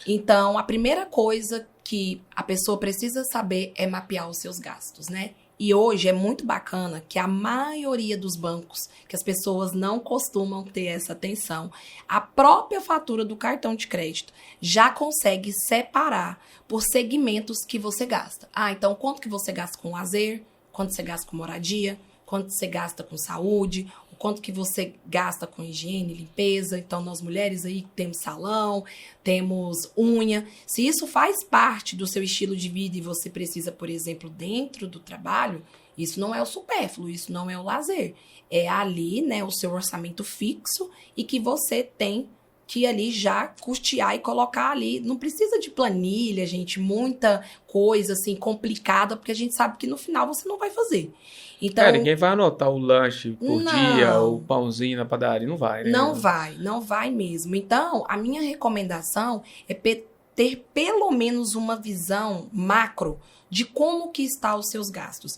Então, a primeira coisa que a pessoa precisa saber é mapear os seus gastos, né? E hoje é muito bacana que a maioria dos bancos, que as pessoas não costumam ter essa atenção, a própria fatura do cartão de crédito já consegue separar por segmentos que você gasta. Ah, então quanto que você gasta com lazer, quanto você gasta com moradia, quanto você gasta com saúde, quanto que você gasta com higiene, limpeza. Então, nós mulheres aí temos salão, temos unha. Se isso faz parte do seu estilo de vida e você precisa, por exemplo, dentro do trabalho, isso não é o supérfluo, isso não é o lazer. É ali, né, o seu orçamento fixo e que você tem que ali já custear e colocar ali. Não precisa de planilha, gente, muita coisa assim complicada, porque a gente sabe que no final você não vai fazer. Então, ninguém vai anotar o lanche por dia, o pãozinho na padaria, não vai, né? Não vai mesmo. Então, a minha recomendação é ter pelo menos uma visão macro de como que está os seus gastos.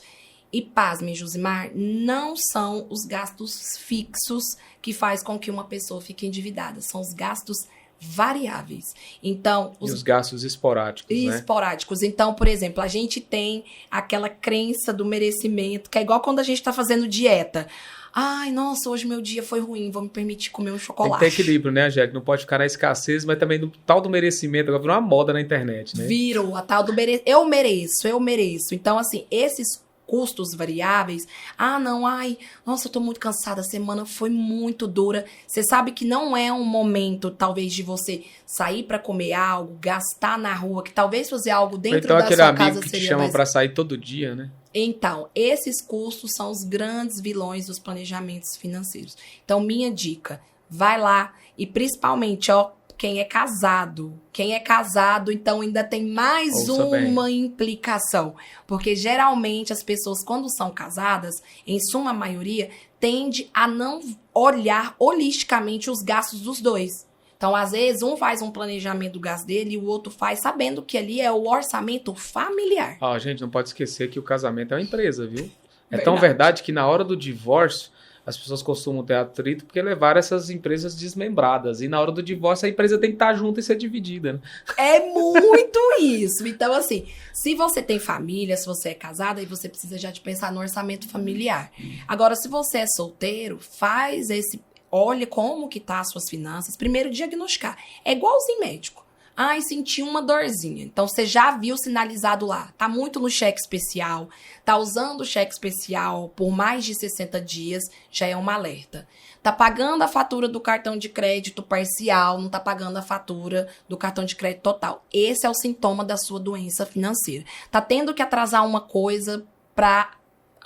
E pasme, Josimar, não são os gastos fixos que faz com que uma pessoa fique endividada. São os gastos variáveis. Então, e os gastos esporádicos, né? Esporádicos. Então, por exemplo, a gente tem aquela crença do merecimento, que é igual quando a gente está fazendo dieta. Ai, nossa, hoje meu dia foi ruim, vou me permitir comer um chocolate. Tem que ter equilíbrio, né, Angélica? Não pode ficar na escassez, mas também no tal do merecimento. Agora virou uma moda na internet, né? Virou a tal do eu mereço. Então, assim, esses custos variáveis. Nossa, eu tô muito cansada, a semana foi muito dura. Você sabe que não é um momento, talvez, de você sair pra comer algo, gastar na rua, que talvez fazer algo dentro da sua casa seria mais... Então, aquele amigo que te chama pra sair todo dia, né? Então, esses custos são os grandes vilões dos planejamentos financeiros. Então, minha dica, vai lá e principalmente, quem é casado, então ainda tem mais uma implicação. Porque geralmente as pessoas, quando são casadas, em suma maioria, tende a não olhar holisticamente os gastos dos dois. Então, às vezes, um faz um planejamento do gasto dele e o outro faz sabendo que ali é o orçamento familiar. Gente, não pode esquecer que o casamento é uma empresa, viu? É tão verdade que na hora do divórcio, as pessoas costumam ter atrito porque levaram essas empresas desmembradas. E na hora do divórcio, a empresa tem que estar junta e ser dividida, né? É muito isso. Então, assim, se você tem família, se você é casada, aí você precisa já de pensar no orçamento familiar. Agora, se você é solteiro, olhe como que tá as suas finanças. Primeiro, diagnosticar. É igualzinho médico. Senti uma dorzinha. Então, você já viu sinalizado lá. Tá muito no cheque especial. Tá usando o cheque especial por mais de 60 dias. Já é um alerta. Tá pagando a fatura do cartão de crédito parcial. Não tá pagando a fatura do cartão de crédito total. Esse é o sintoma da sua doença financeira. Tá tendo que atrasar uma coisa pra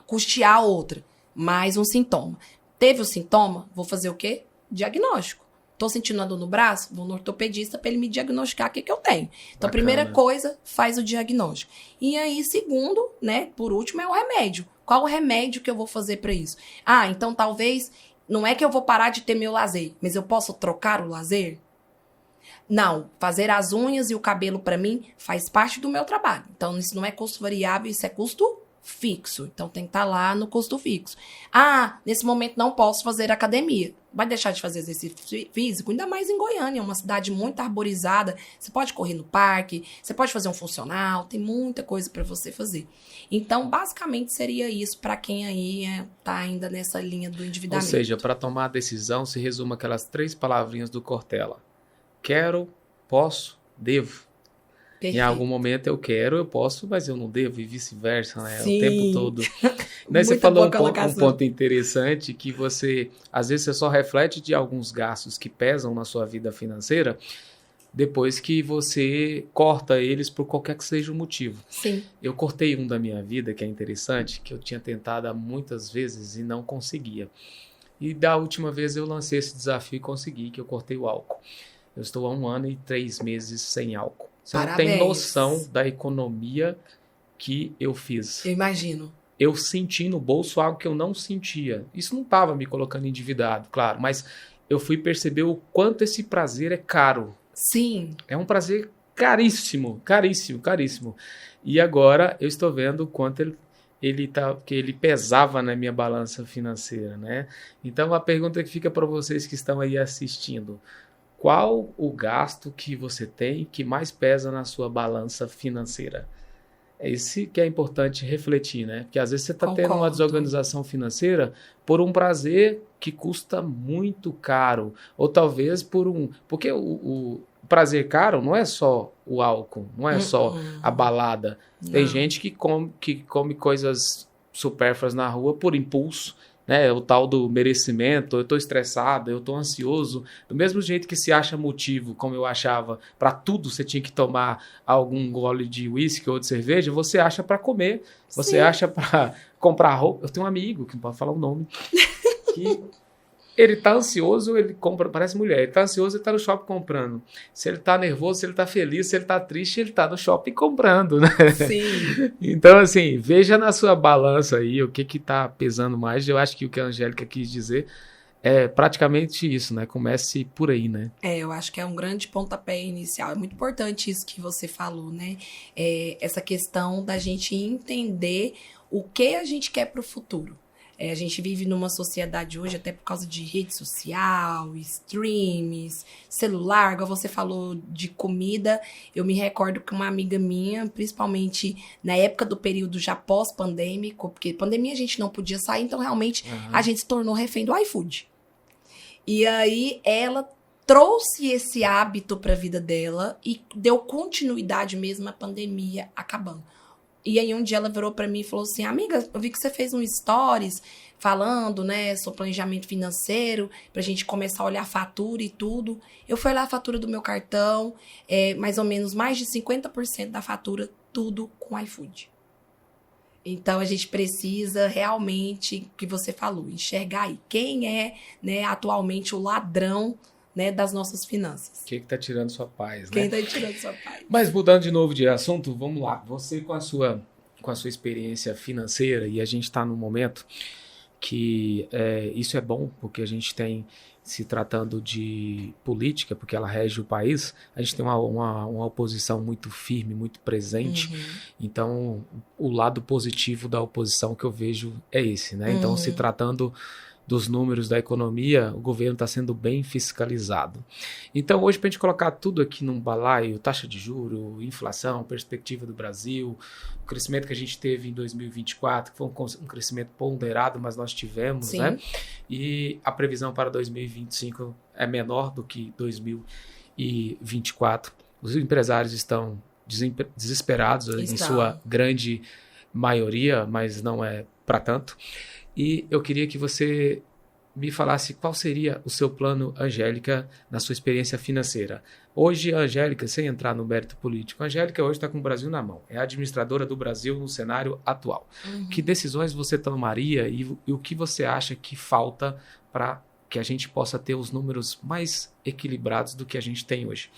custear a outra. Mais um sintoma. Teve o sintoma? Vou fazer o quê? Diagnóstico. Tô sentindo uma dor no braço? Vou no ortopedista para ele me diagnosticar o que eu tenho. Então, a primeira coisa, faz o diagnóstico. E aí, segundo, né, por último, é o remédio. Qual o remédio que eu vou fazer para isso? Então talvez, não é que eu vou parar de ter meu lazer, mas eu posso trocar o lazer? Não, fazer as unhas e o cabelo para mim faz parte do meu trabalho. Então, isso não é custo variável, isso é custo fixo. Então, tem que estar lá no custo fixo. Nesse momento não posso fazer academia. Vai deixar de fazer exercício físico? Ainda mais em Goiânia, uma cidade muito arborizada. Você pode correr no parque, você pode fazer um funcional, tem muita coisa para você fazer. Então, basicamente, seria isso para quem aí tá ainda nessa linha do endividamento. Ou seja, para tomar a decisão, se resume aquelas 3 palavrinhas do Cortella. Quero, posso, devo. Perfeito. Em algum momento eu quero, eu posso, mas eu não devo, e vice-versa, né? Sim. O tempo todo. Daí você falou um ponto interessante, que às vezes você só reflete de alguns gastos que pesam na sua vida financeira depois que você corta eles por qualquer que seja o motivo. Sim. Eu cortei um da minha vida, que é interessante, que eu tinha tentado muitas vezes e não conseguia. E da última vez eu lancei esse desafio e consegui, que eu cortei o álcool. Eu estou há 1 ano e 3 meses sem álcool. Você Parabéns. não tem noção da economia que eu fiz. Eu imagino. Eu senti no bolso algo que eu não sentia. Isso não estava me colocando endividado, claro, mas eu fui perceber o quanto esse prazer é caro. Sim. É um prazer caríssimo, caríssimo, caríssimo. E agora eu estou vendo o quanto que ele pesava na minha balança financeira, né? Então a pergunta que fica para vocês que estão aí assistindo: qual o gasto que você tem que mais pesa na sua balança financeira? É esse que é importante refletir, né? Porque às vezes você está tendo uma desorganização financeira por um prazer que custa muito caro. Ou talvez porque o prazer caro não é só o álcool, não é só a balada. Não. Tem gente que come coisas supérfluas na rua por impulso. né? O tal do merecimento, eu estou estressado, eu estou ansioso. Do mesmo jeito que se acha motivo, como eu achava, para tudo você tinha que tomar algum gole de uísque ou de cerveja, você acha para comer, você Sim. acha para comprar roupa. Eu tenho um amigo, que não pode falar o nome, que ele tá ansioso, ele compra, parece mulher, ele tá ansioso, ele tá no shopping comprando. Se ele tá nervoso, se ele tá feliz, se ele tá triste, ele tá no shopping comprando, né? Sim. Então, assim, veja na sua balança aí o que que tá pesando mais. Eu acho que o que a Angélica quis dizer é praticamente isso, né? Comece por aí, né? Eu acho que é um grande pontapé inicial. É muito importante isso que você falou, né? Essa questão da gente entender o que a gente quer para o futuro. A gente vive numa sociedade hoje, até por causa de rede social, streams, celular, igual você falou de comida. Eu me recordo que uma amiga minha, principalmente na época do período já pós-pandêmico, porque pandemia a gente não podia sair, então realmente a gente se tornou refém do iFood. E aí ela trouxe esse hábito para a vida dela e deu continuidade mesmo à pandemia acabando. E aí um dia ela virou para mim e falou assim: amiga, eu vi que você fez um stories falando, né, sobre planejamento financeiro, pra gente começar a olhar a fatura e tudo. Eu fui olhar a fatura do meu cartão, mais ou menos mais de 50% da fatura, tudo com iFood. Então, a gente precisa realmente, que você falou, enxergar aí quem é, né, atualmente o ladrão, né, das nossas finanças. Quem que tá tirando sua paz, né? Quem tá tirando sua paz. Mas mudando de novo de assunto, vamos lá. Você com a sua experiência financeira, e a gente está num momento que isso é bom, porque a gente tem, se tratando de política, porque ela rege o país, a gente tem uma oposição muito firme, muito presente. Então, o lado positivo da oposição que eu vejo é esse, né? Então, se tratando dos números da economia, o governo está sendo bem fiscalizado. Então, hoje, para a gente colocar tudo aqui num balaio, taxa de juros, inflação, perspectiva do Brasil, o crescimento que a gente teve em 2024, que foi um crescimento ponderado, mas nós tivemos, Sim. né? E a previsão para 2025 é menor do que 2024. Os empresários estão desesperados em sua grande maioria, mas não é para tanto. E eu queria que você me falasse qual seria o seu plano, Angélica, na sua experiência financeira. Hoje, a Angélica, sem entrar no mérito político, a Angélica hoje está com o Brasil na mão. É a administradora do Brasil no cenário atual. Que decisões você tomaria e o que você acha que falta para que a gente possa ter os números mais equilibrados do que a gente tem hoje?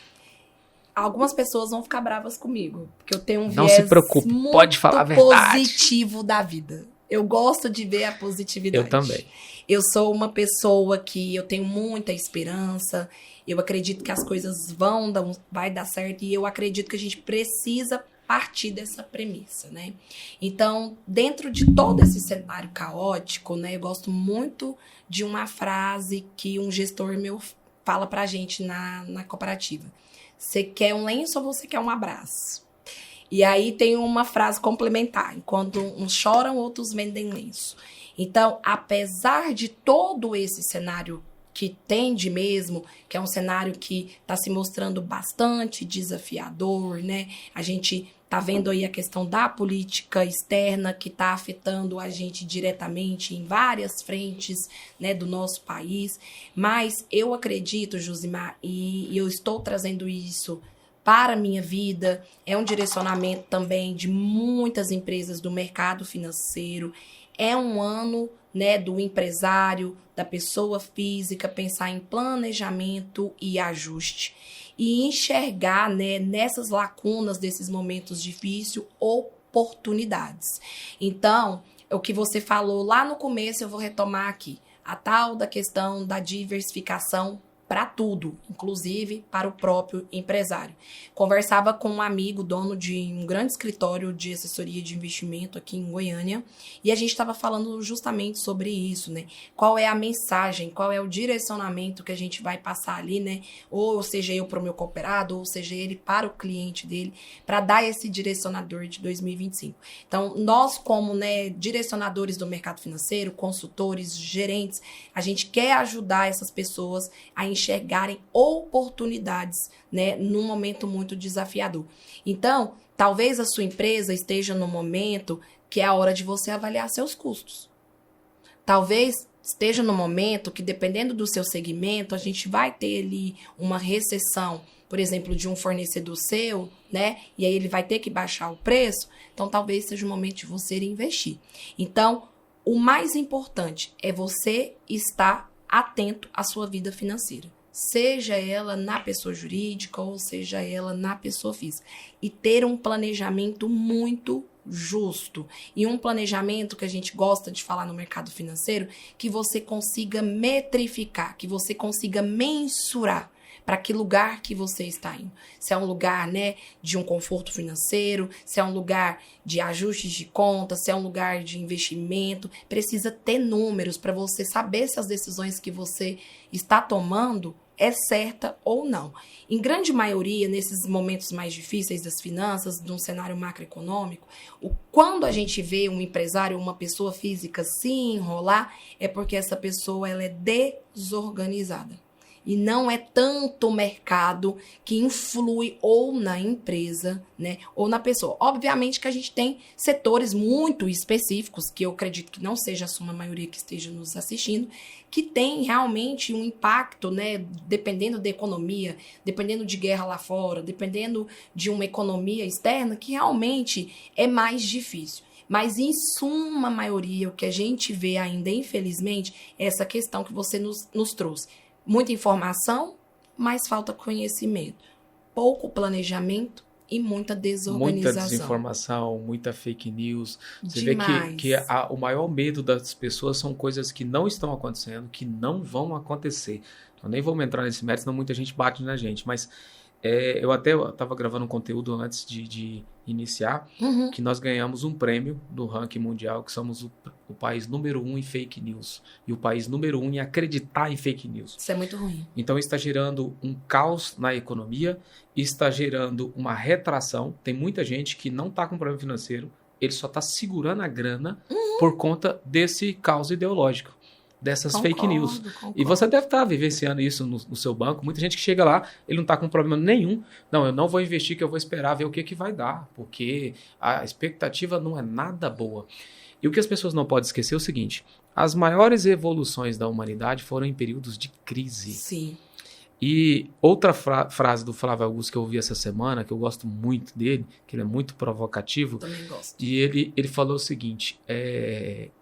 Algumas pessoas vão ficar bravas comigo, porque eu tenho um Não viés se preocupe, muito pode falar a verdade. positivo da vida. Eu gosto de ver a positividade. Eu também. Eu sou uma pessoa que eu tenho muita esperança, eu acredito que as coisas vai dar certo, e eu acredito que a gente precisa partir dessa premissa, né? Então, dentro de todo esse cenário caótico, né, eu gosto muito de uma frase que um gestor meu fala pra gente na cooperativa. Você quer um lenço ou você quer um abraço? E aí tem uma frase complementar. Enquanto uns choram, outros vendem lenço. Então, apesar de todo esse cenário que tende mesmo, que é um cenário que está se mostrando bastante desafiador, né? A gente tá vendo aí a questão da política externa que está afetando a gente diretamente em várias frentes, né, do nosso país. Mas eu acredito, Josimar, e eu estou trazendo isso para a minha vida, é um direcionamento também de muitas empresas do mercado financeiro. É um ano, né, do empresário, da pessoa física, pensar em planejamento e ajuste. E enxergar, né, nessas lacunas desses momentos difíceis, oportunidades. Então, o que você falou lá no começo, eu vou retomar aqui. A tal da questão da diversificação para tudo, inclusive para o próprio empresário. Conversava com um amigo, dono de um grande escritório de assessoria de investimento aqui em Goiânia, e a gente estava falando justamente sobre isso, né? Qual é a mensagem, qual é o direcionamento que a gente vai passar ali, né? Ou seja, eu para o meu cooperado, ou seja, ele para o cliente dele, para dar esse direcionador de 2025. Então, nós como, né, direcionadores do mercado financeiro, consultores, gerentes, a gente quer ajudar essas pessoas a enxergarem oportunidades, né, num momento muito desafiador. Então, talvez a sua empresa esteja no momento que é a hora de você avaliar seus custos. Talvez esteja no momento que, dependendo do seu segmento, a gente vai ter ali uma recessão, por exemplo, de um fornecedor seu, né? E aí ele vai ter que baixar o preço. Então, talvez seja o momento de você investir. Então, o mais importante é você estar atento à sua vida financeira. Seja ela na pessoa jurídica ou seja ela na pessoa física. E ter um planejamento muito justo. E um planejamento que a gente gosta de falar no mercado financeiro, que você consiga metrificar, que você consiga mensurar para que lugar que você está indo. Se é um lugar, né, de um conforto financeiro, se é um lugar de ajustes de conta, se é um lugar de investimento, precisa ter números para você saber se as decisões que você está tomando é certa ou não. Em grande maioria, nesses momentos mais difíceis das finanças, de um cenário macroeconômico, quando a gente vê um empresário ou uma pessoa física se enrolar, é porque essa pessoa ela é desorganizada. E não é tanto o mercado que influi ou na empresa, né, ou na pessoa. Obviamente que a gente tem setores muito específicos, que eu acredito que não seja a sua maioria que esteja nos assistindo, que tem realmente um impacto, né, dependendo da economia, dependendo de guerra lá fora, dependendo de uma economia externa, que realmente é mais difícil. Mas, em suma maioria, o que a gente vê ainda, infelizmente, é essa questão que você nos trouxe. Muita informação, mas falta conhecimento. Pouco planejamento e muita desorganização. Muita desinformação, muita fake news. Você Demais. vê que o maior medo das pessoas são coisas que não estão acontecendo, que não vão acontecer. Eu nem vou entrar nesse mérito, senão muita gente bate na gente. Mas eu até estava gravando um conteúdo antes de iniciar, que nós ganhamos um prêmio do ranking mundial, que somos o país número 1 em fake news e o país número 1 em acreditar em fake news. Isso é muito ruim. Então está gerando um caos na economia, está gerando uma retração. Tem muita gente que não está com problema financeiro, ele só está segurando a grana por conta desse caos ideológico, dessas fake news. Concordo. E você deve estar vivenciando isso no seu banco. Muita gente que chega lá, ele não está com problema nenhum. Não, eu não vou investir, que eu vou esperar ver o que vai dar, porque a expectativa não é nada boa. E o que as pessoas não podem esquecer é o seguinte: as maiores evoluções da humanidade foram em períodos de crise. Sim. E outra frase do Flávio Augusto que eu ouvi essa semana, que eu gosto muito dele, que ele é muito provocativo. Também gosto. E ele falou o seguinte: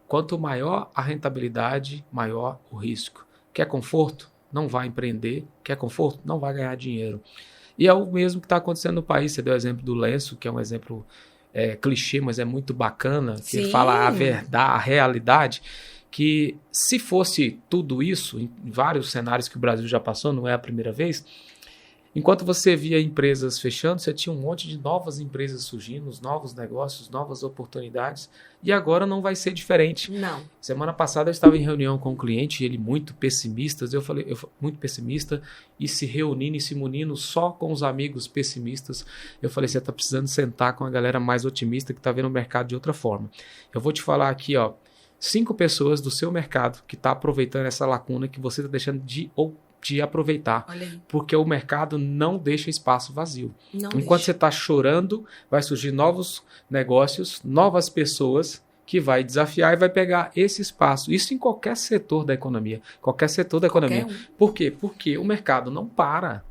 quanto maior a rentabilidade, maior o risco. Quer conforto? Não vai empreender. Quer conforto? Não vai ganhar dinheiro. E é o mesmo que está acontecendo no país. Você deu o exemplo do lenço, que é um exemplo clichê, mas é muito bacana, que ele fala a verdade, a realidade, que se fosse tudo isso, em vários cenários que o Brasil já passou, não é a primeira vez, enquanto você via empresas fechando, você tinha um monte de novas empresas surgindo, novos negócios, novas oportunidades, e agora não vai ser diferente. Não. Semana passada eu estava em reunião com um cliente, ele muito pessimista, muito pessimista, e se reunindo e se munindo só com os amigos pessimistas. Eu falei, você está precisando sentar com a galera mais otimista que está vendo o mercado de outra forma. Eu vou te falar aqui, 5 pessoas do seu mercado que está aproveitando essa lacuna que você está deixando de aproveitar, porque o mercado não deixa espaço vazio. Enquanto você está chorando, vai surgir novos negócios, novas pessoas que vai desafiar e vai pegar esse espaço. Isso em qualquer setor da economia. Qualquer setor da economia. Por quê? Porque o mercado não para.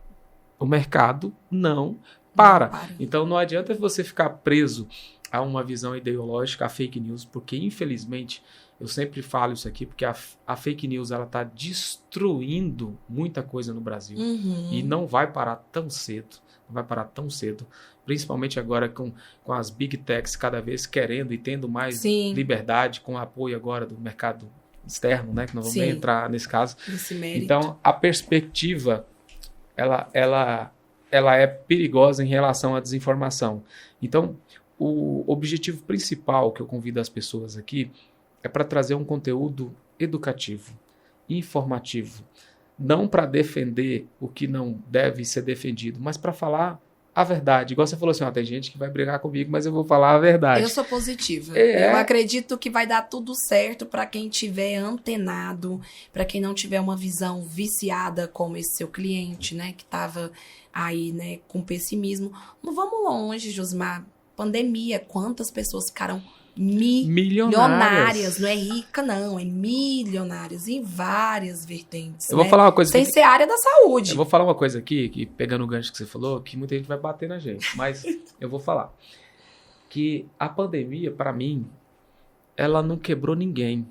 O mercado não para. Então não adianta você ficar preso a uma visão ideológica, a fake news, porque infelizmente, eu sempre falo isso aqui, porque a fake news ela está destruindo muita coisa no Brasil e não vai parar tão cedo, principalmente agora com as big techs cada vez querendo e tendo mais liberdade, com o apoio agora do mercado externo, né, que não vamos nem entrar nesse caso. Então, a perspectiva ela é perigosa em relação à desinformação. Então, o objetivo principal que eu convido as pessoas aqui é para trazer um conteúdo educativo, informativo, não para defender o que não deve ser defendido, mas para falar a verdade. Igual você falou assim, tem gente que vai brigar comigo, mas eu vou falar a verdade. Eu sou positiva. Eu acredito que vai dar tudo certo para quem tiver antenado, para quem não tiver uma visão viciada como esse seu cliente, né, que estava aí, né, com pessimismo. Não vamos longe, Josmar. pandemia, quantas pessoas ficaram milionárias. Não é rica, não. É milionárias em várias vertentes. Eu vou falar uma coisa. Sem ser área da saúde. Eu vou falar uma coisa aqui, que pegando o gancho que você falou, que muita gente vai bater na gente. Mas eu vou falar. Que a pandemia, para mim, ela não quebrou ninguém.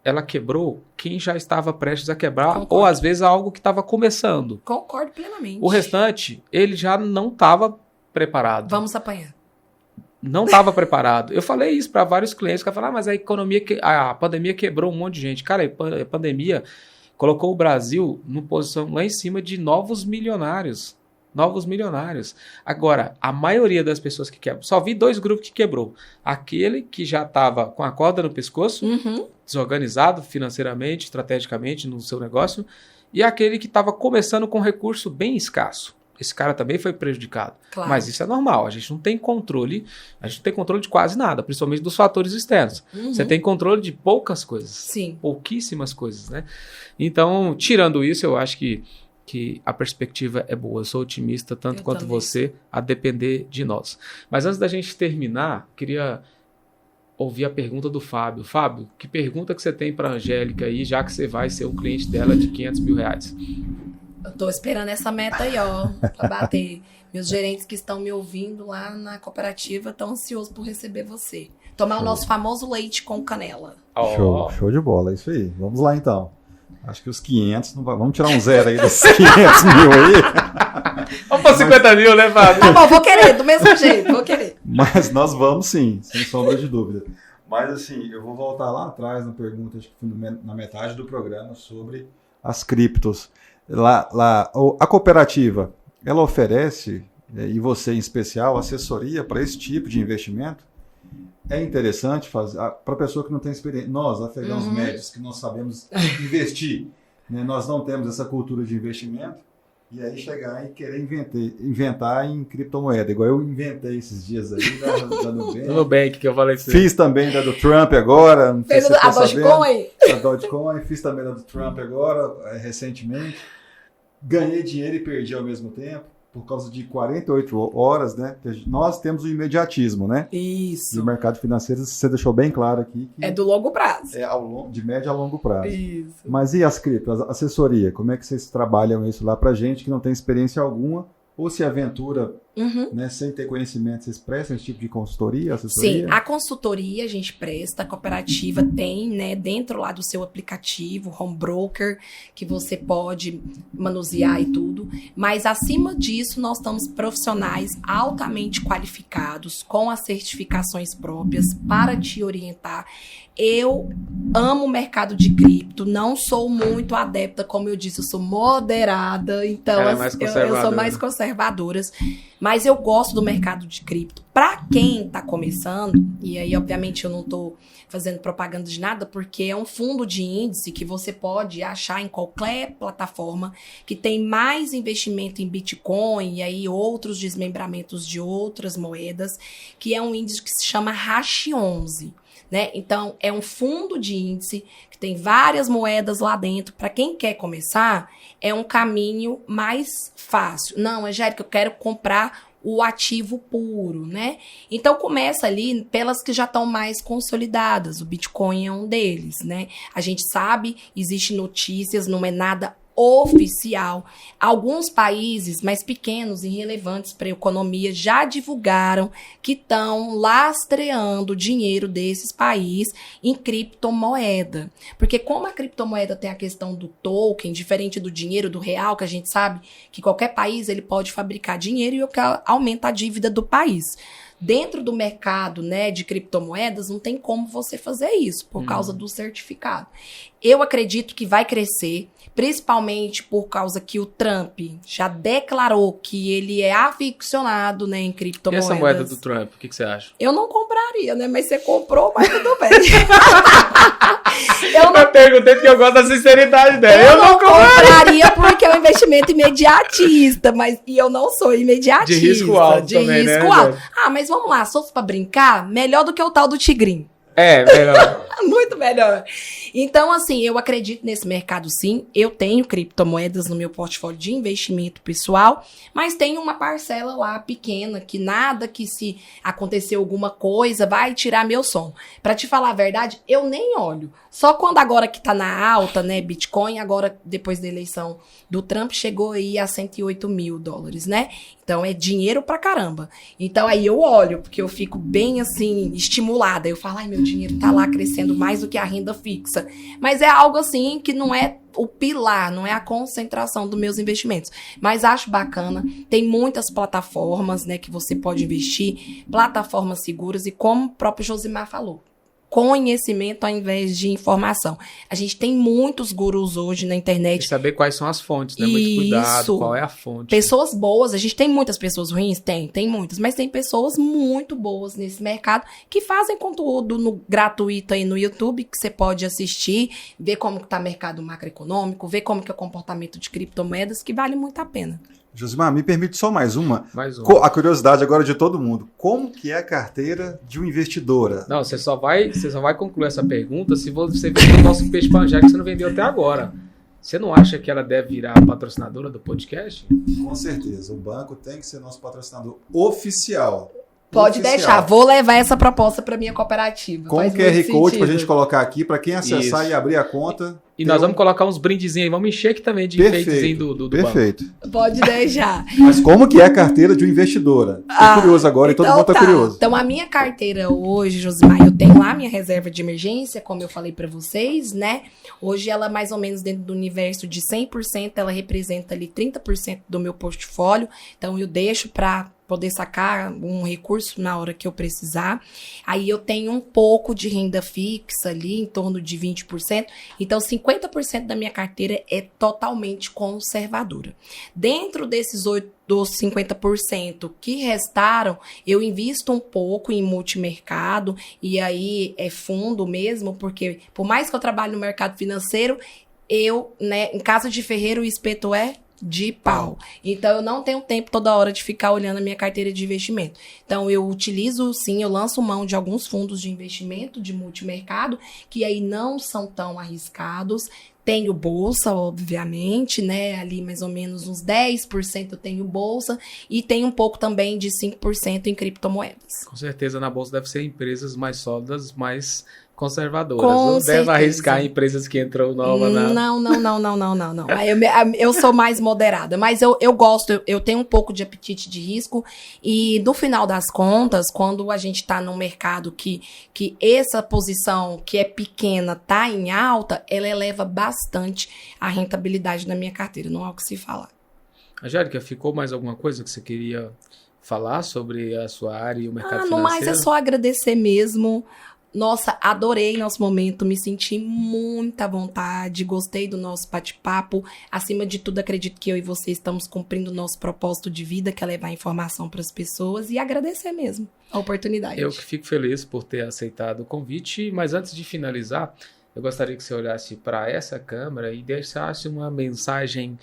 Ela quebrou quem já estava prestes a quebrar, Concordo. Ou às vezes algo que estava começando. Concordo plenamente. O restante, ele já não estava preparado. Vamos apanhar. Não estava preparado. Eu falei isso para vários clientes que falaram, mas a pandemia quebrou um monte de gente. Cara, a pandemia colocou o Brasil numa posição lá em cima de novos milionários. Novos milionários. Agora, a maioria das pessoas que quebram, só vi 2 grupos que quebrou. Aquele que já estava com a corda no pescoço, desorganizado financeiramente, estrategicamente no seu negócio, e aquele que estava começando com recurso bem escasso. Esse cara também foi prejudicado. Claro. Mas isso é normal, a gente não tem controle, de quase nada, principalmente dos fatores externos. Você tem controle de poucas coisas. Sim. Pouquíssimas coisas, né? Então, tirando isso, eu acho que a perspectiva é boa. Eu sou otimista, tanto quanto você, a depender de nós. Mas antes da gente terminar, queria ouvir a pergunta do Fábio. Fábio, que pergunta que você tem para a Angélica aí, já que você vai ser um cliente dela de R$500 mil? Eu tô esperando essa meta aí, ó, pra bater. Meus gerentes que estão me ouvindo lá na cooperativa estão ansiosos por receber você. Tomar o nosso famoso leite com canela. Show de bola, é isso aí. Vamos lá, então. Acho que os 500, vamos tirar um zero aí desses 500 mil aí. Vamos para 50 mil, né, Fábio? Tá bom, vou querer, do mesmo jeito, vou querer. Mas nós vamos sim, sem sombra de dúvida. Mas assim, eu vou voltar lá atrás na pergunta, acho que foi na metade do programa, sobre as criptos. A cooperativa, ela oferece, e você em especial, assessoria para esse tipo de investimento? É interessante fazer, para a pessoa que não tem experiência, nós, afegãos médios, que não sabemos investir, né, nós não temos essa cultura de investimento, e aí chegar e querer inventar em criptomoeda, igual eu inventei esses dias aí da Nubank. Nubank, que eu falei assim. Fiz também da do Trump agora. Não sei Fez a Dogecoin? A Dogecoin, fiz também da do Trump agora, recentemente. Ganhei dinheiro e perdi ao mesmo tempo, por causa de 48 horas, né? Nós temos o imediatismo, né? Isso. No mercado financeiro, você deixou bem claro aqui. Que é do longo prazo. É de médio a longo prazo. Isso. Mas e as criptos, a assessoria? Como é que vocês trabalham isso lá pra gente que não tem experiência alguma? Ou se aventura, né, sem ter conhecimento, vocês prestam esse tipo de consultoria, assessoria? Sim, a consultoria a gente presta, a cooperativa tem, né, dentro lá do seu aplicativo, home broker, que você pode manusear e tudo. Mas acima disso, nós estamos profissionais altamente qualificados, com as certificações próprias para te orientar. Eu amo o mercado de cripto, não sou muito adepta, como eu disse, eu sou moderada, então eu sou mais conservadora, mas eu gosto do mercado de cripto. Para quem está começando, e aí obviamente eu não estou fazendo propaganda de nada, porque é um fundo de índice que você pode achar em qualquer plataforma que tem mais investimento em Bitcoin e aí outros desmembramentos de outras moedas, que é um índice que se chama Hash11. Né? Então, é um fundo de índice que tem várias moedas lá dentro. Para quem quer começar, é um caminho mais fácil. Não, Angélica, eu quero comprar o ativo puro, né? Então, começa ali pelas que já estão mais consolidadas. O Bitcoin é um deles, né? A gente sabe, existe notícias, não é nada oficial. Alguns países mais pequenos e relevantes para a economia já divulgaram que estão lastreando o dinheiro desses países em criptomoeda. Porque como a criptomoeda tem a questão do token, diferente do dinheiro, do real, que a gente sabe que qualquer país ele pode fabricar dinheiro e o que aumenta a dívida do país. Dentro do mercado, né, de criptomoedas, não tem como você fazer isso, por causa do certificado. Eu acredito que vai crescer, principalmente por causa que o Trump já declarou que ele é aficionado, né, em criptomoedas. E essa moeda do Trump, o que você acha? Eu não compraria, né, mas você comprou, mas tudo bem. Eu perguntei porque eu gosto da sinceridade dela. Eu não compraria porque é um investimento imediatista, e eu não sou imediatista. De risco alto também, né? Alto. Ah, mas vamos lá, se fosse pra brincar, melhor do que o tal do Tigrinho. É, melhor. Muito muito melhor. Então, assim, eu acredito nesse mercado sim. Eu tenho criptomoedas no meu portfólio de investimento pessoal, mas tem uma parcela lá pequena que nada que se acontecer alguma coisa vai tirar meu sono. Pra te falar a verdade, eu nem olho. Só quando agora que tá na alta, né, Bitcoin, agora depois da eleição do Trump, chegou aí a $108 mil, né? Então é dinheiro pra caramba. Então aí eu olho, porque eu fico bem assim, estimulada. Eu falo, ai, meu dinheiro tá lá crescendo mais do que a renda fixa. Mas é algo assim que não é o pilar, não é a concentração dos meus investimentos. Mas acho bacana. Tem muitas plataformas, né, que você pode investir, plataformas seguras e como o próprio Josimar falou, conhecimento ao invés de informação. A gente tem muitos gurus hoje na internet. E saber quais são as fontes, né? Muito cuidado, qual é a fonte. Pessoas boas, a gente tem muitas pessoas ruins? Tem muitas, mas tem pessoas muito boas nesse mercado que fazem conteúdo gratuito aí no YouTube, que você pode assistir, ver como que tá o mercado macroeconômico, ver como que é o comportamento de criptomoedas, que vale muito a pena. Josimar, me permite só mais uma. A curiosidade agora de todo mundo. Como que é a carteira de uma investidora? Não, você só vai concluir essa pergunta se você vender o nosso peixe panjá que você não vendeu até agora. Você não acha que ela deve virar patrocinadora do podcast? Com certeza. O banco tem que ser nosso patrocinador oficial. Pode deixar, vou levar essa proposta para minha cooperativa. Com o QR Code para a gente colocar aqui, para quem acessar e abrir a conta. E nós vamos colocar uns brindezinhos aí, vamos encher aqui também de enfeitezinho do Perfeito. Banco. Pode deixar. Mas como que é a carteira de uma investidora? Estou curioso agora então, e todo mundo está curioso. Então a minha carteira hoje, Josimar, eu tenho lá minha reserva de emergência, como eu falei para vocês, né? Hoje ela mais ou menos dentro do universo de 100%, ela representa ali 30% do meu portfólio. Então eu deixo para poder sacar um recurso na hora que eu precisar. Aí eu tenho um pouco de renda fixa ali, em torno de 20%. Então, 50% da minha carteira é totalmente conservadora. Dentro dos 50% que restaram, eu invisto um pouco em multimercado, e aí é fundo mesmo, porque por mais que eu trabalhe no mercado financeiro, eu, né, em casa de ferreiro, o espeto é de pau. Então, eu não tenho tempo toda hora de ficar olhando a minha carteira de investimento. Então, eu utilizo, sim, eu lanço mão de alguns fundos de investimento de multimercado, que aí não são tão arriscados. Tenho bolsa, obviamente, né? Ali mais ou menos uns 10% eu tenho bolsa e tenho um pouco também de 5% em criptomoedas. Com certeza, na bolsa deve ser empresas mais sólidas, mais conservadoras. Não deve arriscar empresas que entram nova na... Não. Eu sou mais moderada, mas eu gosto, eu tenho um pouco de apetite de risco e no final das contas, quando a gente tá num mercado que essa posição que é pequena tá em alta, ela eleva bastante a rentabilidade da minha carteira, não há o que se falar. Angélica, ficou mais alguma coisa que você queria falar sobre a sua área e o mercado financeiro? No mais é só agradecer mesmo. Nossa, adorei nosso momento, me senti muita vontade, gostei do nosso bate-papo. Acima de tudo, acredito que eu e você estamos cumprindo o nosso propósito de vida, que é levar informação para as pessoas, e agradecer mesmo a oportunidade. Eu que fico feliz por ter aceitado o convite, mas antes de finalizar, eu gostaria que você olhasse para essa câmera e deixasse uma mensagem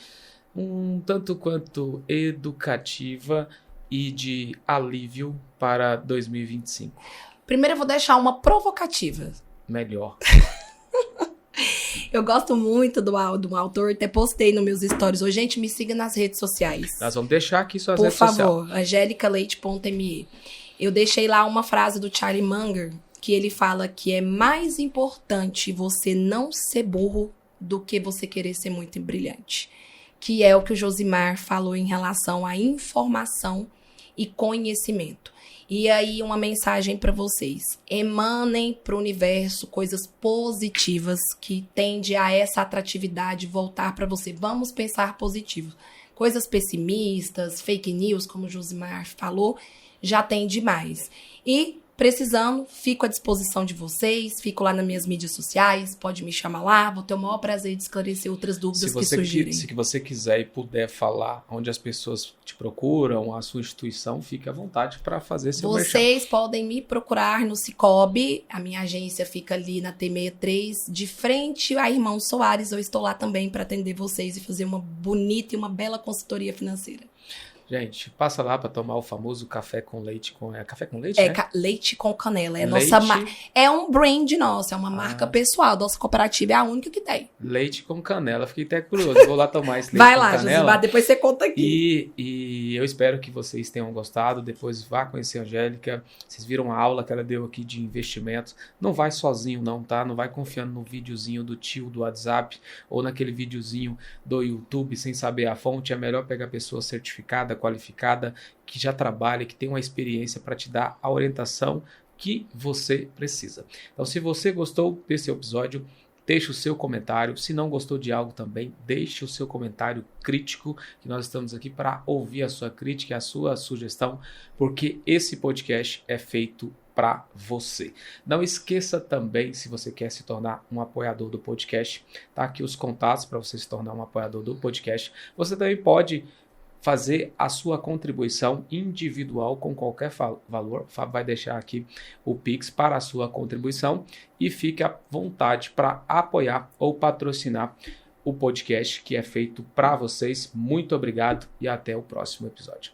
um tanto quanto educativa e de alívio para 2025. Primeiro eu vou deixar uma provocativa. Melhor. Eu gosto muito do autor, até postei nos meus stories hoje. Gente, me siga nas redes sociais. Nós vamos deixar aqui suas redes sociais. Por favor, angelicaleite.me. Eu deixei lá uma frase do Charlie Munger, que ele fala que é mais importante você não ser burro do que você querer ser muito brilhante. Que é o que o Josimar falou em relação à informação e conhecimento. E aí, uma mensagem para vocês. Emanem para o universo coisas positivas que tende a essa atratividade voltar para você. Vamos pensar positivo. Coisas pessimistas, fake news, como o Josimar falou, já tem demais. E, precisando, fico à disposição de vocês, fico lá nas minhas mídias sociais, pode me chamar lá, vou ter o maior prazer de esclarecer outras dúvidas que surgirem. Se você quiser e puder falar onde as pessoas te procuram, a sua instituição, fique à vontade para fazer seu merchan. Vocês podem me procurar no Cicobi, a minha agência fica ali na T63, de frente a Irmão Soares, eu estou lá também para atender vocês e fazer uma bonita e uma bela consultoria financeira. Gente, passa lá para tomar o famoso café com leite. Café com leite, É, né? leite com canela. É, Leite- é um brand nosso, é uma marca pessoal. Nossa cooperativa é a única que tem. Leite com canela. Fiquei até curioso. Vou lá tomar esse leite Vai com lá, canela. Josimar, depois você conta aqui. E eu espero que vocês tenham gostado. Depois vá conhecer a Angélica. Vocês viram a aula que ela deu aqui de investimentos. Não vai sozinho não, tá? Não vai confiando no videozinho do tio do WhatsApp ou naquele videozinho do YouTube sem saber a fonte. É melhor pegar pessoa certificada, qualificada, que já trabalha, que tem uma experiência para te dar a orientação que você precisa. Então, se você gostou desse episódio, deixe o seu comentário. Se não gostou de algo também, deixe o seu comentário crítico, que nós estamos aqui para ouvir a sua crítica e a sua sugestão, porque esse podcast é feito para você. Não esqueça também, se você quer se tornar um apoiador do podcast, tá aqui os contatos para você se tornar um apoiador do podcast. Você também pode fazer a sua contribuição individual com qualquer valor. O Fábio vai deixar aqui o Pix para a sua contribuição e fique à vontade para apoiar ou patrocinar o podcast que é feito para vocês. Muito obrigado e até o próximo episódio.